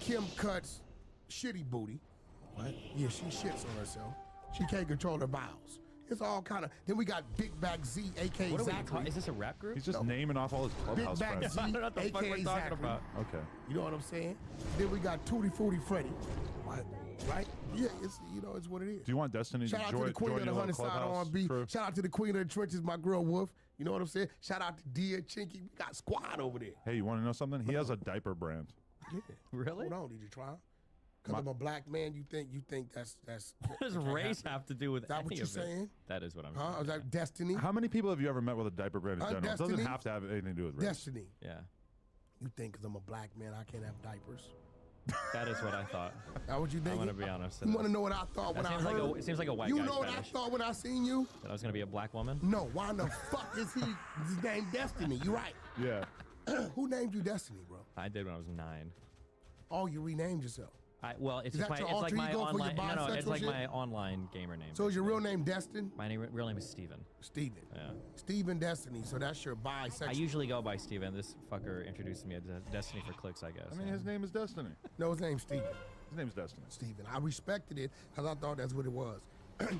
Kim Cut's shitty booty. What? Yeah, she shits on herself. She can't control her bowels. It's all kind of. Then we got Big Back Z, aka What are we Zachary. talking? Is this a rap group? He's just naming off all his clubhouse Back friends. Z, I don't know what the fuck aka we're talking Zachary. about. Okay. You know what I'm saying? Then we got Tutti Frutti Freddy. What? Right? Yeah, it's it's what it is. Do you want Destiny Shout to out join, to the queen join of the your Hundred little Side clubhouse R&B. crew? Shout out to the queen of the trenches, my girl Wolf. You know what I'm saying? Shout out to Dia Chinky. We got squad over there. Hey, you want to know something? He has a diaper brand. Yeah. Really? Hold on, did you try? Because I'm a black man, you think that's What does race have to do with Is that any what you're of it? saying? That is what I'm Huh? saying. Is that destiny? How many people have you ever met with a diaper brand in general? It doesn't Destiny? have to have anything to do with race. Destiny. Yeah, You think because I'm a black man, I can't have diapers? that is what I thought. That what you think? I'm gonna be honest. You want to know what I thought when I seems like heard? it seems like a white You guy know what I fetish. thought when I seen you? That I was gonna be a black woman. No. Why in the fuck is he? His name Destiny. You right? Yeah. Who named you Destiny, bro? I did when I was 9. Oh, you renamed yourself. Well, it's Is just that my, your it's like alter my ego for your online. No, it's bisexual like shit? my online gamer name. So is your basically. real name Destin? My real name is Steven. Steven. Yeah. Steven Destiny. So that's your bisexual. I usually go by Steven. This fucker introduced me as Destiny for clicks, I guess. I mean, his name is Destiny. No, his name's Steven. His name's Destiny. Steven. I respected it because I thought that's what it was.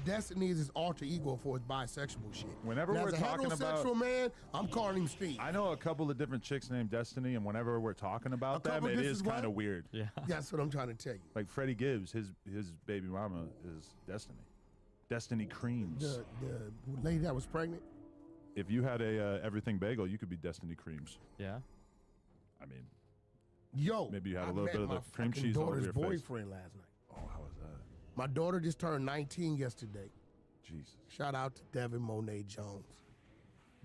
Destiny is his alter ego for his bisexual shit. Whenever Now, we're as a talking about- heterosexual man, I'm calling him Steve. I know a couple of different chicks named Destiny, and whenever we're talking about them, couple it this is is what? kind of weird. Yeah. That's what I'm trying to tell you. Like Freddie Gibbs, his baby mama is Destiny. Destiny Creams. The lady that was pregnant. If you had a everything bagel, you could be Destiny Creams. Yeah. I mean, Yo, Maybe you had a I little met bit of the my cream fucking cheese all over daughter's your face. boyfriend last night. oh, how was that? My daughter just turned 19 yesterday. Jesus. Shout out to Devin Monet Jones.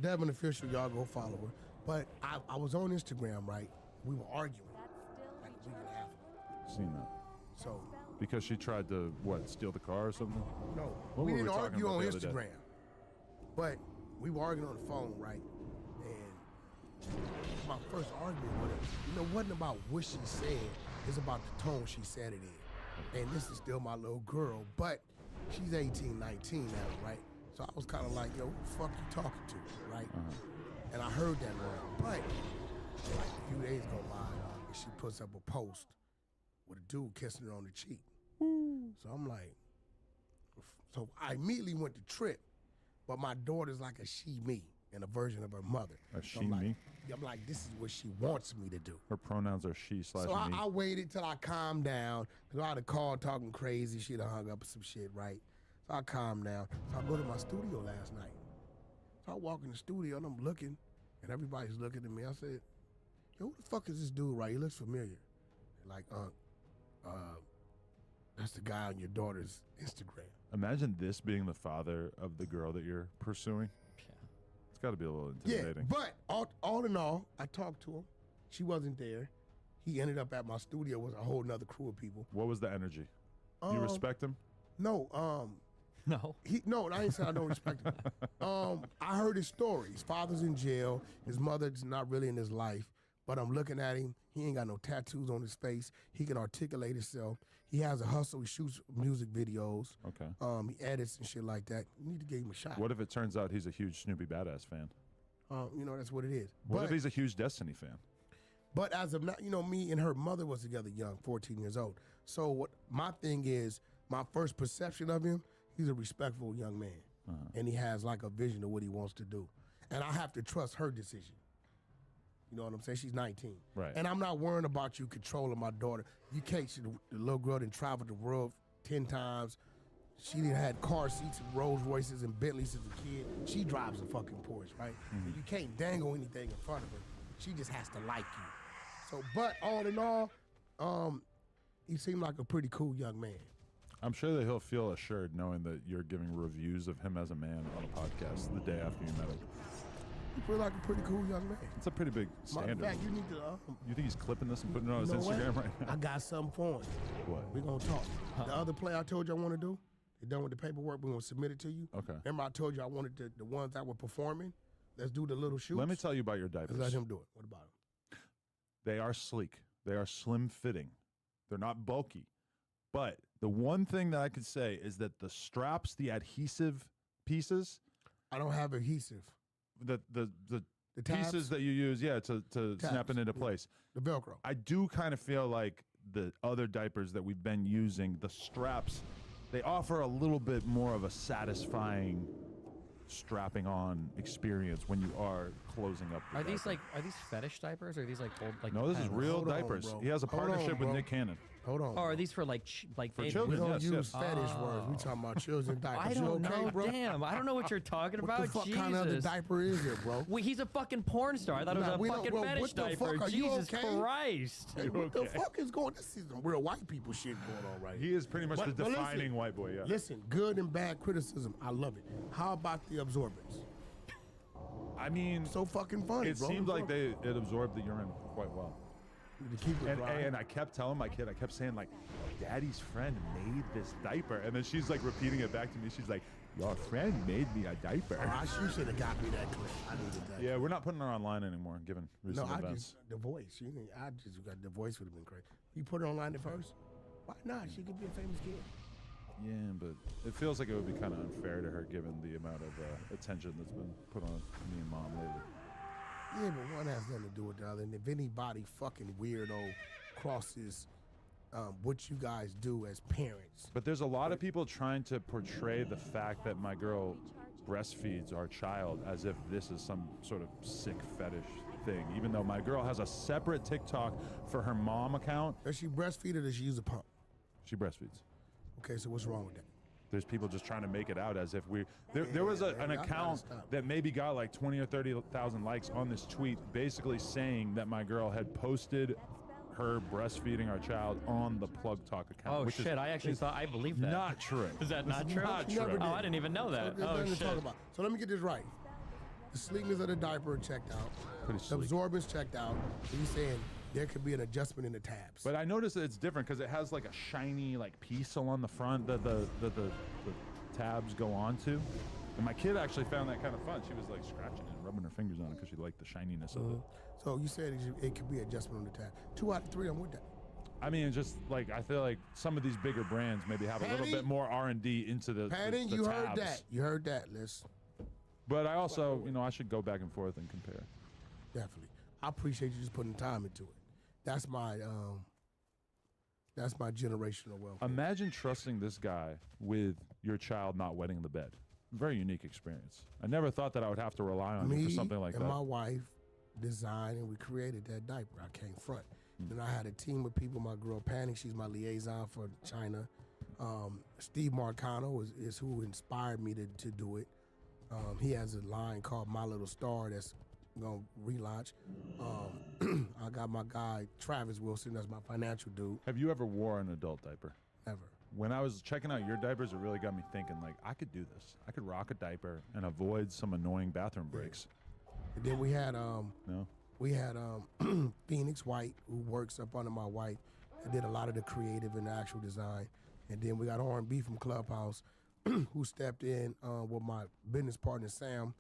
Devin official, y'all go follow her. But I was on Instagram, right? We were arguing like a week and a half ago. Seen that. So Because she tried to, what, steal the car or something? no, What we were we didn't talking argue about on the other day? Instagram. But we were arguing on the phone, right? And my first argument with her, you know, wasn't about what she said. It's about the tone she said it in. And this is still my little girl, but she's 18, 19 now, right? So I was kind of like, yo, who the fuck you talking to, right? And I heard that wrong. But like a few days go by, and she puts up a post with a dude kissing her on the cheek. So I'm like, so I immediately went to trip, but my daughter's like a she-me and a version of her mother. A So I'm like, she-me? I'm like, this is what she wants me to do. Her pronouns are she slash So I, me. I waited till I calmed down, because I'd have called talking crazy. She'd have hung up some shit, right? So I calmed down. So I go to my studio last night. So I walk in the studio and I'm looking, and everybody's looking at me. I said, yo, who the fuck is this dude, right? He looks familiar. They're like, that's the guy on your daughter's Instagram. Imagine this being the father of the girl that you're pursuing. Yeah. It's got to be a little Yeah, intimidating. but all in all, I talked to him. She wasn't there. He ended up at my studio with a whole nother crew of people. What was the energy? You respect him? No, No. No, I ain't saying I don't respect him. I heard his story. His father's in jail. His mother's not really in his life. But I'm looking at him. He ain't got no tattoos on his face. He can articulate himself. He has a hustle. He shoots music videos. Okay. He edits and shit like that. You need to give him a shot. What if it turns out he's a huge Snoopy Badass fan? You know, that's what it is. What but, if he's a huge Destiny fan? But as of now, you know, me and her mother was together young, 14 years old. So what my thing is, my first perception of him, he's a respectful young man. And he has like a vision of what he wants to do. And I have to trust her decision. You know what I'm saying? She's 19. Right. And I'm not worrying about you controlling my daughter. You can't, the little girl done traveled the world 10 times. She done had car seats and Rolls Royces and Bentleys as a kid. She drives a fucking Porsche, right? You can't dangle anything in front of her. She just has to like you. So, but all in all, he seemed like a pretty cool young man. I'm sure that he'll feel assured knowing that you're giving reviews of him as a man on a podcast the day after you met him. He feel like a pretty cool young man. It's a pretty big Matter standard. of fact, you need to. You think he's clipping this and putting it on his you know Instagram what? right now? I got something for him. What? We're gonna talk. The other play I told you I want to do, they're done with the paperwork. We're gonna submit it to you. Okay. Remember I told you I wanted the ones that were performing. Let's do the little shoots. Let me tell you about your Let's diapers. let him do it. What about him? They are sleek. They are slim fitting. They're not bulky. But the one thing that I could say is that the straps, the adhesive pieces, I don't have adhesive. the tabs? pieces that you use, to snap Tabs, it into yeah. place. The Velcro. I do kind of feel like the other diapers that we've been using, the straps, they offer a little bit more of a satisfying strapping on experience when you are closing up the Are these diaper. are these fetish diapers or are these like old like? No, this is pens? real Hold on, diapers. bro. He has a Hold on, partnership with bro. Nick Cannon. Hold on. Or are these for like For babies? children? We don't Yes, use yes. fetish words. We talking about children diapers. I You don't okay, know. bro? Damn, I don't know what you're talking What about. the fuck Jesus. kind of other diaper is it, bro? Wait, he's a fucking porn star. I thought Nah, it we was a don't- fucking bro, fetish what the diaper. fuck? Are you Jesus okay? Christ. Hey, what the fuck is going? This is some real white people shit going on right He here. is pretty much But the listen, defining white boy. Yeah. Listen, good and bad criticism. I love it. How about the absorbents? I mean, So fucking funny, it bro. seemed like it absorbed the urine quite well. To keep it dry. And I kept telling my kid, I kept saying like, Daddy's friend made this diaper, and then she's like repeating it back to me. She's like, your friend made me a diaper. You should have got me that clip. I needed that. Yeah, we're not putting her online anymore, given recent No, events. the voice. I just got the voice would have been crazy. You put her online at first. Why not? She could be a famous kid. Yeah, but it feels like it would be kind of unfair to her given the amount of attention that's been put on me and Mom lately. Yeah, but one has nothing to do with the other. And if anybody fucking weirdo crosses what you guys do as parents, But there's a lot of people trying to portray the fact that my girl breastfeeds our child as if this is some sort of sick fetish thing, even though my girl has a separate TikTok for her mom account. does she breastfeed or does she use a pump? She breastfeeds. Okay, so what's wrong with that? There's people just trying to make it out as if there was an man, y'all gotta account stop. that maybe got like 20 or 30,000 likes on this tweet basically saying that my girl had posted her breastfeeding our child on the Plug Talk account. Oh which shit! I actually thought I believed that. not true. Is that not It's true? Not She never true. did. Oh, I didn't even know that. So there's Oh nothing to talk shit! about. So let me get this right. The sleekness of the diaper checked out. Pretty The sleek. absorbents checked out. So you're saying there could be an adjustment in the tabs. But I noticed that it's different because it has like a shiny like piece along the front that the tabs go onto. And my kid actually found that kind of fun. She was like scratching it and rubbing her fingers on it because she liked the shininess of it. So you said it could be adjustment on the tab. 2 out of 3, I'm with that. I mean, just like I feel like some of these bigger brands maybe have a little Patty? bit more R&D into the Patty, the you heard tabs. that. You heard that, Liz. But I also, I should go back and forth and compare. Definitely. I appreciate you just putting time into it. That's my generational wealth. Imagine trusting this guy with your child not wetting the bed. Very unique experience. I never thought that I would have to rely on you Me for something like and that. my wife designed and we created that diaper. I came front. Then I had a team of people. My girl Panic, she's my liaison for China. Steve Marcano is who inspired me to do it. He has a line called My Little Star that's gonna relaunch. I got my guy Travis Wilson, that's my financial dude. Have you ever wore an adult diaper? Never. When I was checking out your diapers, it really got me thinking, like, I could do this. I could rock a diaper and avoid some annoying bathroom breaks. And then we had No? Phoenix White, who works up under my wife, and did a lot of the creative and the actual design. And then we got R&B from Clubhouse, who stepped in with my business partner Sam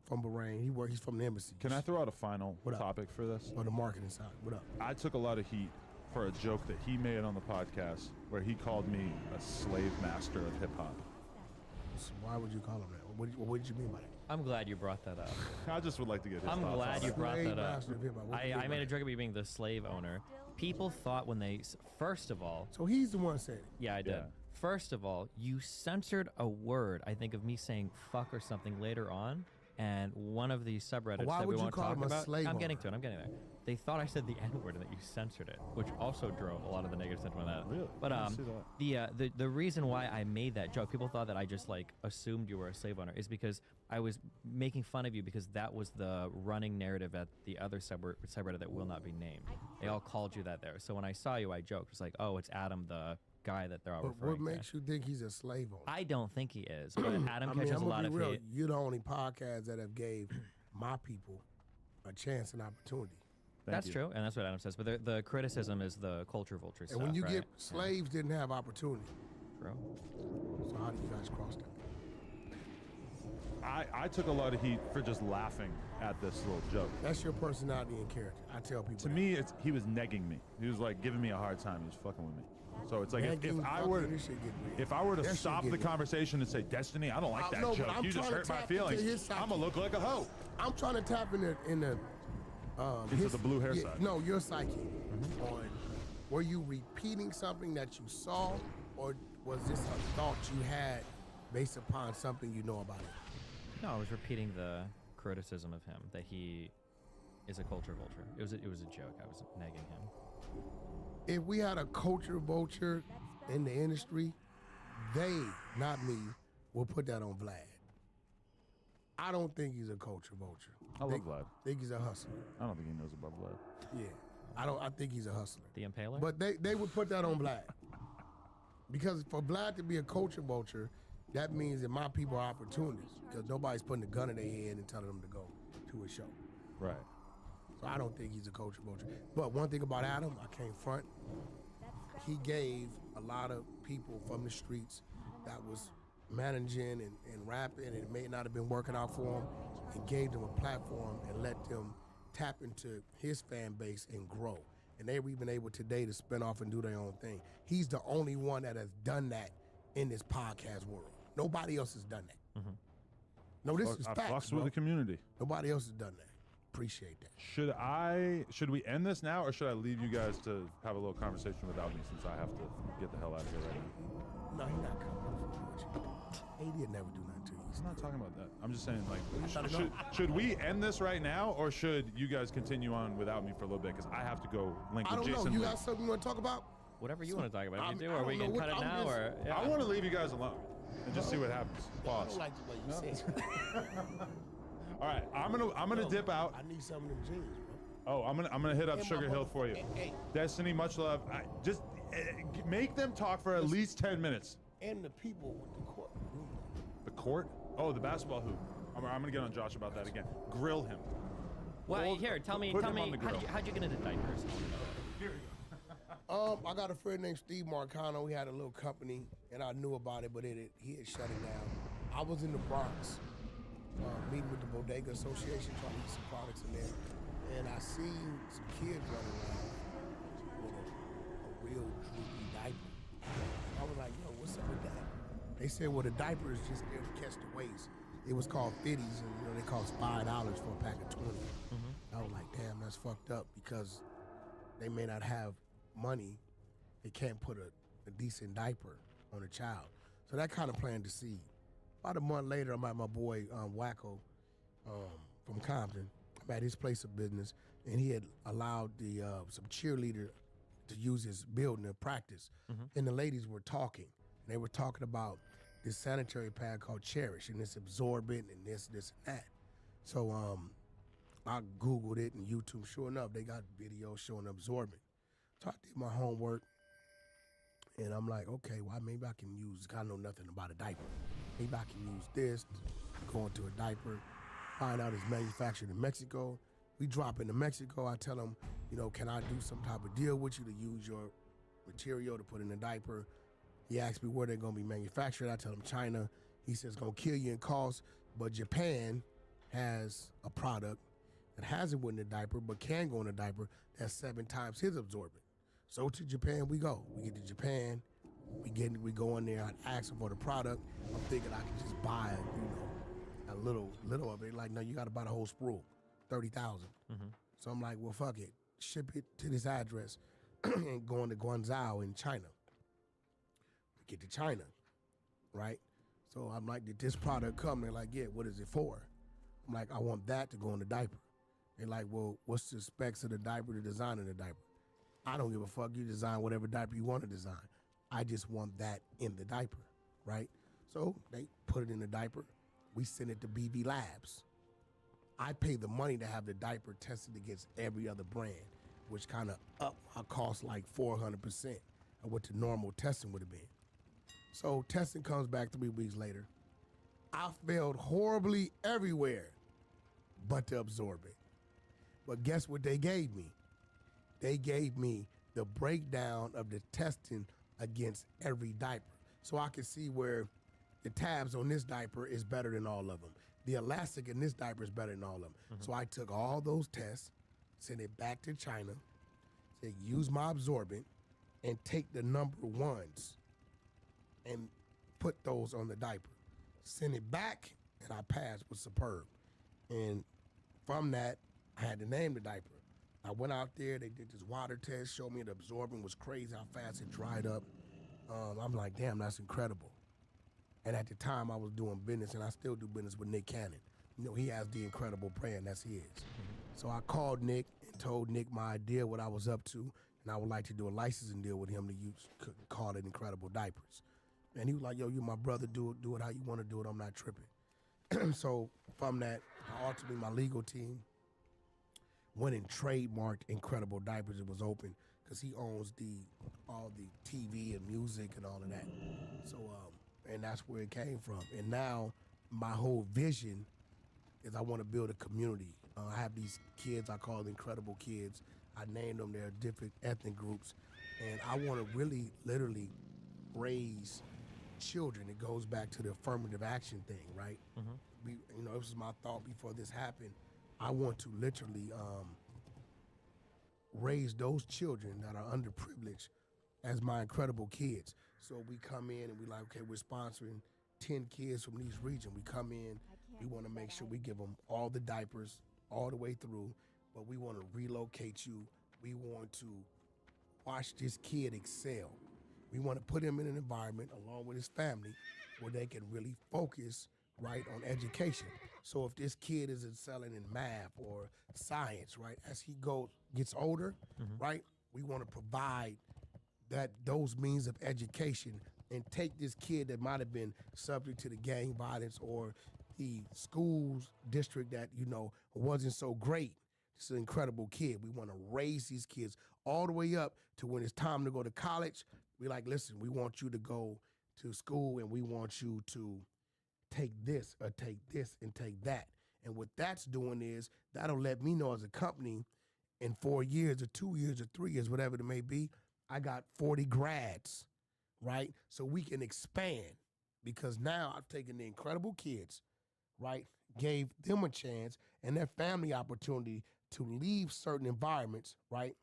from Bahrain. He's from the embassy. Can I throw out a final What up? topic for this? On the marketing side. What up? I took a lot of heat for a joke that he made on the podcast where he called me a slave master of hip hop. So why would you call him that? What did you mean by that? I'm glad you brought that up. I just would like to get his I'm thoughts glad on you that. brought Slave that up. master of hip-hop. What do you I mean made by a joke about you being the slave owner. People thought when they, first of all, So he's the one saying it. yeah, I did. Yeah. First of all, you censored a word, I think, of me saying fuck or something later on. And one of the subreddits Why that would we you won't call talk him a about. slave I'm getting owner? to it. I'm getting there. They thought I said the N word and that you censored it, which also drove a lot of the negative sentiment on that. Really? But I didn't see that. the reason why I made that joke, people thought that I just like assumed you were a slave owner, is because I was making fun of you because that was the running narrative at the other subreddit that will not be named. They all called you that there. So when I saw you, I joked. It's like, oh, it's Adam, the guy that they're all But referring what to. makes you think he's a slave owner? I don't think he is, but Adam I mean, catches I'm a lot gonna of be real. hate. You're the only podcast that have gave my people a chance and opportunity. Thank That's you. true, and that's what Adam says. But the criticism is the culture vulture stuff. And when you right? get slaves didn't have opportunity. True. So how do you guys cross that? I took a lot of heat for just laughing at this little joke. That's your personality and character. I tell people. To that. me, he was negging me. He was like giving me a hard time. He was fucking with me. So it's like if Nagging, I were fucking, this shit get weird. if I were to That shit stop get the weird. conversation and say, Destiny, I don't like that No, but joke. I'm You just trying to hurt my tap into feelings. his psyche. I'm gonna look like a hoe. I'm trying to tap in the Into the blue hair side. No, your psyche. On were you repeating something that you saw, or was this a thought you had based upon something you know about it? No, I was repeating the criticism of him that he is a culture vulture. It was a joke. I was nagging him. if we had a culture vulture in the industry, they, not me, will put that on Vlad. I don't think he's a culture vulture. I love Vlad. Think he's a hustler. I don't think he knows about Vlad. Yeah. I think he's a hustler. The Impaler? But they would put that on Vlad. Because for Vlad to be a culture vulture, that means that my people are opportunists. Because nobody's putting a gun in their head and telling them to go to a show. Right. So I don't think he's a culture vulture. But one thing about Adam, I can't front. He gave a lot of people from the streets that was managing and rapping, and it may not have been working out for him, and gave them a platform and let them tap into his fan base and grow. And they've even able today to spin off and do their own thing. He's the only one that has done that in this podcast world. Nobody else has done that. Mm-hmm. No, this is facts, I fucks bro. with the community. Nobody else has done that. Appreciate that. Should we end this now, or should I leave you guys to have a little conversation without me, since I have to get the hell out of here right now? No, he's not coming. He did never do nothing to you. I'm not talking about that. I'm just saying, like, should we end this right now, or should you guys continue on without me for a little bit? Because I have to go link with Jason. I don't know. You got something you want to talk about? Whatever you want to talk about. If you do, I or we don't can know cut it what- now, I'm or... just- Yeah. I want to leave you guys alone and just see what happens. I Pause. don't like the way you say it. All right, I'm gonna dip out. I need some of them jeans, bro. Oh, I'm gonna hit up And my Sugar Hill motherfucker- for you. Hey. Destiny, much love. Just make them talk for at least 10 minutes. And the people with the court. The court? Oh, the basketball hoop. I'm gonna get on Josh about that again. Grill him. Well, here, tell me, Put him on the grill. how'd you get into diapers? I got a friend named Steve Marcano. He had a little company, and I knew about it, but he had shut it down. I was in the Bronx, meeting with the Bodega Association, trying to get some products in there, and I seen some kids running around with a real droopy diaper. I was like, yo, what's up with that? They said, well, the diaper is just there to catch the waist. It was called 50s, and they cost $5 for a pack of 20. I was like, damn, that's fucked up, because they may not have money. They can't put a decent diaper on a child. So that kind of planted the seed. About a month later, I'm at my boy Wacko from Compton. I'm at his place of business, and he had allowed some cheerleader to use his building to practice. And the ladies were talking. And they were talking about this sanitary pad called Cherish, and it's absorbent and this, and that. So I Googled it and YouTube. Sure enough, they got videos showing absorbent. So I did my homework, and I'm like, okay, well, maybe I can use, I know nothing about a diaper. Maybe I can use this, go into a diaper, find out it's manufactured in Mexico. We drop into Mexico. I tell them, can I do some type of deal with you to use your material to put in a diaper? He asked me where they're going to be manufactured. I tell him China. He says it's going to kill you in cost, but Japan has a product that hasn't went in a diaper but can go in a diaper that's 7 times his absorbent. So to Japan we go. We get to Japan, we go in there, I ask them for the product. I'm thinking I can just buy a little of it. Like, no, you got to buy the whole spool, 30,000. So I'm like, well, fuck it. Ship it to this address and go into Guangzhou in China. We get to China, right? So I'm like, did this product come? They're like, yeah, what is it for? I'm like, I want that to go in the diaper. They're like, well, what's the specs of the diaper, the design of the diaper? I don't give a fuck. You design whatever diaper you want to design. I just want that in the diaper, right? So they put it in the diaper. We send it to BV Labs. I pay the money to have the diaper tested against every other brand, which kind of up my cost like 400% of what the normal testing would have been. So testing comes back 3 weeks later. I failed horribly everywhere but to absorb it. But guess what they gave me? They gave me the breakdown of the testing against every diaper. So I can see where the tabs on this diaper is better than all of them. The elastic in this diaper is better than all of them. So I took all those tests, sent it back to China, said use my absorbent, and take the number ones and put those on the diaper. Send it back, and I passed with superb. And from that, I had to name the diaper. I went out there, they did this water test, showed me the absorbent was crazy, how fast it dried up. I'm like, damn, that's incredible. And at the time, I was doing business, and I still do business with Nick Cannon. He has the incredible brand, that's his. So I called Nick and told Nick my idea, what I was up to, and I would like to do a licensing deal with him to use, call it Incredible Diapers. And he was like, yo, you my brother, do it how you want to do it. I'm not tripping. So from that, ultimately my legal team went and trademarked Incredible Diapers. It was open because he owns all the TV and music and all of that. So, and that's where it came from. And now my whole vision is I want to build a community. I have these kids, I call them Incredible Kids. I named them, they're different ethnic groups. And I want to really, literally raise children. It goes back to the affirmative action thing, right? This was my thought before this happened. I want to literally raise those children that are underprivileged as my incredible kids. So we come in and we like, okay, we're sponsoring 10 kids from these regions. We come in, we want to make sure we give them all the diapers all the way through, but we want to relocate you. We want to watch this kid excel. We want to put him in an environment along with his family where they can really focus right on education. So if this kid is excelling in math or science, right, as he gets older, right, we want to provide those means of education and take this kid that might have been subject to the gang violence or the schools district that, wasn't so great. This is an incredible kid. We want to raise these kids all the way up to when it's time to go to college. We like, listen, we want you to go to school and we want you to take this or take this and take that. And what that's doing is that'll let me know as a company in 4 years or 2 years or 3 years, whatever it may be, I got 40 grads, right? So we can expand because now I've taken the incredible kids, right, gave them a chance and their family opportunity to leave certain environments, right,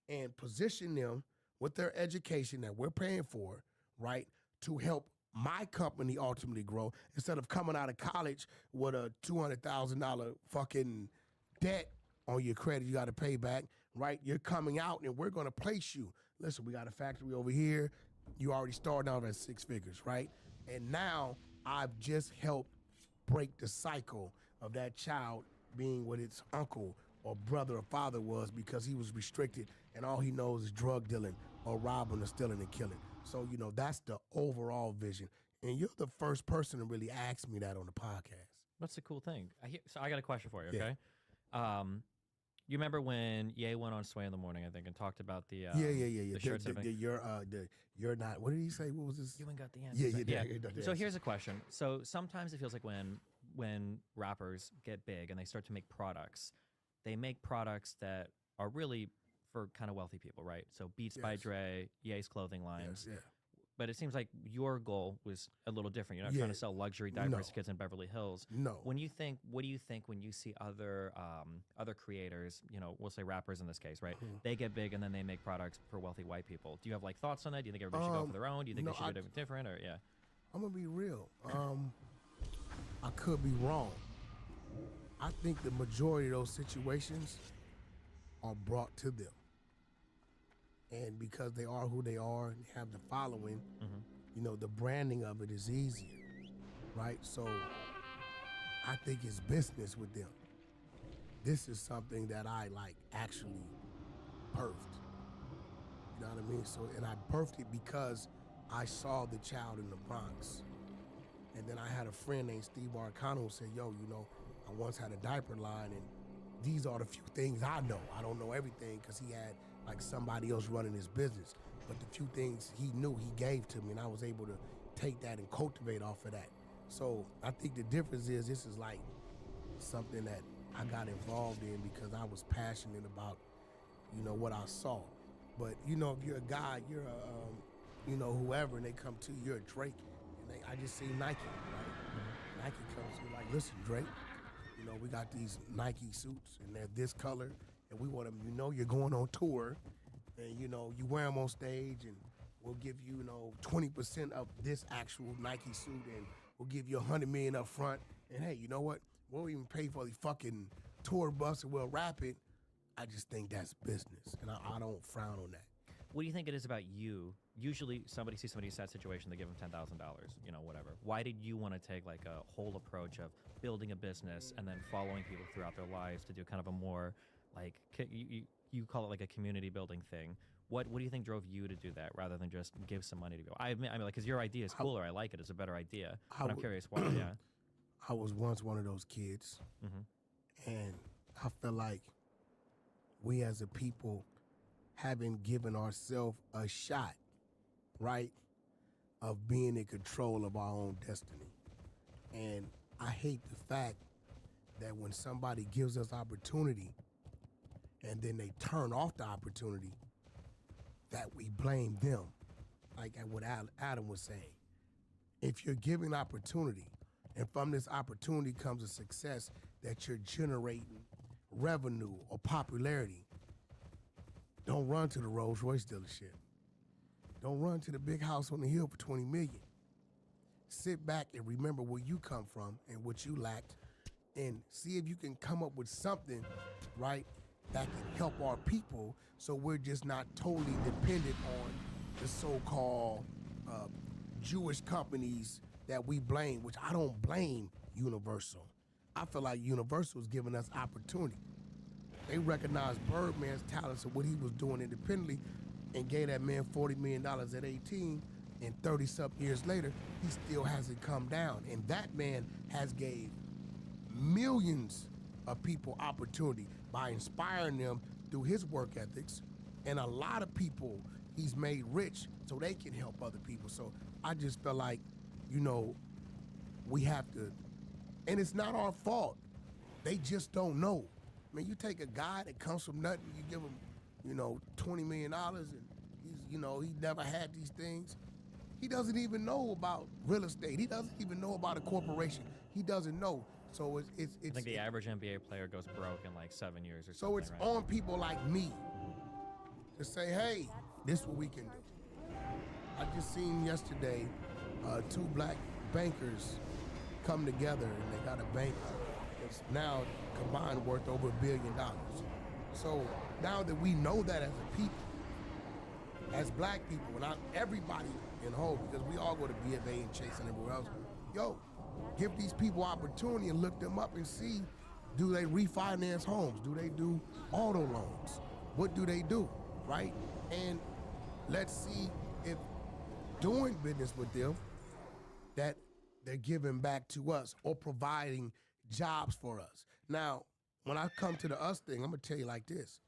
and position them with their education that we're paying for, right, to help my company ultimately grow instead of coming out of college with a $200,000 fucking debt on your credit you got to pay back, right? You're coming out and we're going to place you. Listen, we got a factory over here. You already started out at 6 figures, right? And now I've just helped break the cycle of that child being what its uncle or brother or father was because he was restricted and all he knows is drug dealing or robbing or stealing and killing. So, that's the overall vision. And you're the first person to really ask me that on the podcast. That's a cool thing. So I got a question for you, okay? Yeah. You remember when Ye went on Sway in the Morning, I think, and talked about the the shirts you're not. What did he say? What was this? You ain't got the answer. Yeah. So here's a question. So sometimes it feels like when rappers get big and they start to make products, they make products that are really for kind of wealthy people, right? So Beats by Dre, Ye's clothing lines. Yes, But it seems like your goal was a little different. You're not trying to sell luxury diapers to kids in Beverly Hills. No. What do you think when you see other creators, we'll say rappers in this case, right? They get big and then they make products for wealthy white people. Do you have thoughts on that? Do you think everybody should go for their own? Do you think they should do it different or I'm gonna be real. I could be wrong. I think the majority of those situations are brought to them. And because they are who they are and have the following, the branding of it is easier, right? So I think it's business with them. This is something that I actually birthed. You know what I mean? So, and I birthed it because I saw the child in the Bronx. And then I had a friend named Steve Arcano who said, yo, I once had a diaper line and these are the few things I know. I don't know everything because he had somebody else running his business. But the few things he knew, he gave to me, and I was able to take that and cultivate off of that. So I think the difference is this is something that I got involved in because I was passionate about, what I saw. But, if you're a guy, you're a, whoever, and they come to you, you're a Drake, and I just see Nike, right? Nike comes to you listen, Drake, we got these Nike suits, and they're this color, and we want them, you're going on tour, and, you wear them on stage, and we'll give you, 20% of this actual Nike suit, and we'll give you $100 million up front, and hey, you know what? We'll even pay for the fucking tour bus, and we'll wrap it. I just think that's business, and I don't frown on that. What do you think it is about you? Usually somebody sees somebody in a sad situation, they give them $10,000, whatever. Why did you want to take a whole approach of building a business and then following people throughout their lives to do kind of a more you call it like a community building thing. What do you think drove you to do that rather than just give some money to go? I mean, like, because your idea is cooler. I like it. It's a better idea. But I'm curious why. Yeah. I was once one of those kids, and I feel like we as a people haven't given ourselves a shot, right, of being in control of our own destiny. And I hate the fact that when somebody gives us opportunity and then they turn off the opportunity, that we blame them, like what Adam was saying. If you're giving opportunity, and from this opportunity comes a success that you're generating revenue or popularity, don't run to the Rolls Royce dealership. Don't run to the big house on the hill for $20 million. Sit back and remember where you come from and what you lacked, and see if you can come up with something, right, that can help our people, so we're just not totally dependent on the so-called Jewish companies that we blame, which I don't blame Universal. I feel like Universal is giving us opportunity. They recognized Birdman's talents and what he was doing independently and gave that man $40 million at 18, and 30-something years later, he still hasn't come down. And that man has gave millions of people opportunity by inspiring them through his work ethics, and a lot of people he's made rich so they can help other people. So I just felt like, we have to, and it's not our fault. They just don't know. I mean, you take a guy that comes from nothing, you give him, $20 million, and he never had these things. He doesn't even know about real estate. He doesn't even know about a corporation. He doesn't know. So it's I think the average NBA player goes broke in like 7 years or something. So it's right? on people like me to say, hey, this is what we can do. I just seen yesterday 2 black bankers come together, and they got a bank that's now combined worth over $1 billion. So now that we know that as a people, as black people, and everybody in whole, because we all go to B of A and Chase and everywhere else, give these people opportunity and look them up and see, do they refinance homes? Do they do auto loans? What do they do, right? And let's see if doing business with them, that they're giving back to us or providing jobs for us. Now, when I come to the us thing, I'm gonna tell you like this.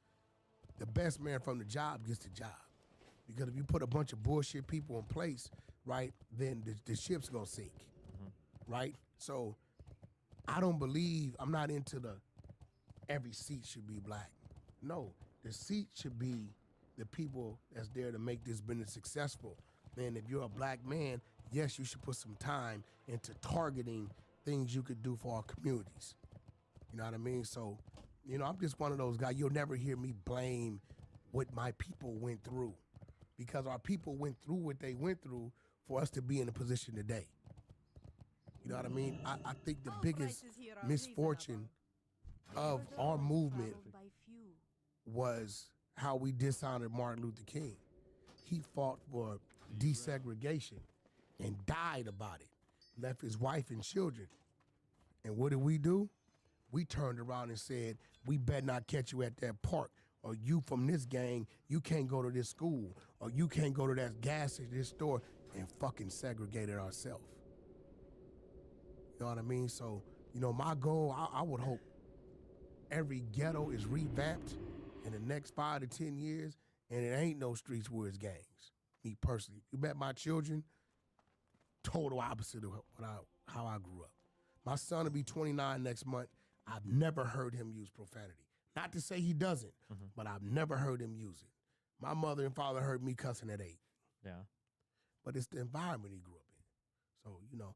The best man from the job gets the job. Because if you put a bunch of bullshit people in place, right, then the ship's gonna sink, right? So I'm not into every seat should be black. No, the seat should be the people that's there to make this business successful. And if you're a black man, yes, you should put some time into targeting things you could do for our communities. You know what I mean? So, I'm just one of those guys. You'll never hear me blame what my people went through, because our people went through what they went through for us to be in a position today. You know what I mean? I think the biggest misfortune of our movement was how we dishonored Martin Luther King. He fought for desegregation and died about it, left his wife and children. And what did we do? We turned around and said, we better not catch you at that park, or you from this gang, you can't go to this school, or you can't go to that gas station, this store, and fucking segregated ourselves. You know what I mean? So, my goal, I would hope every ghetto is revamped in the next 5 to 10 years, and it ain't no streets where it's gangs. Me personally. You bet my children, total opposite of how I grew up. My son will be 29 next month. I've never heard him use profanity. Not to say he doesn't, but I've never heard him use it. My mother and father heard me cussing at 8. Yeah. But it's the environment he grew up in. So,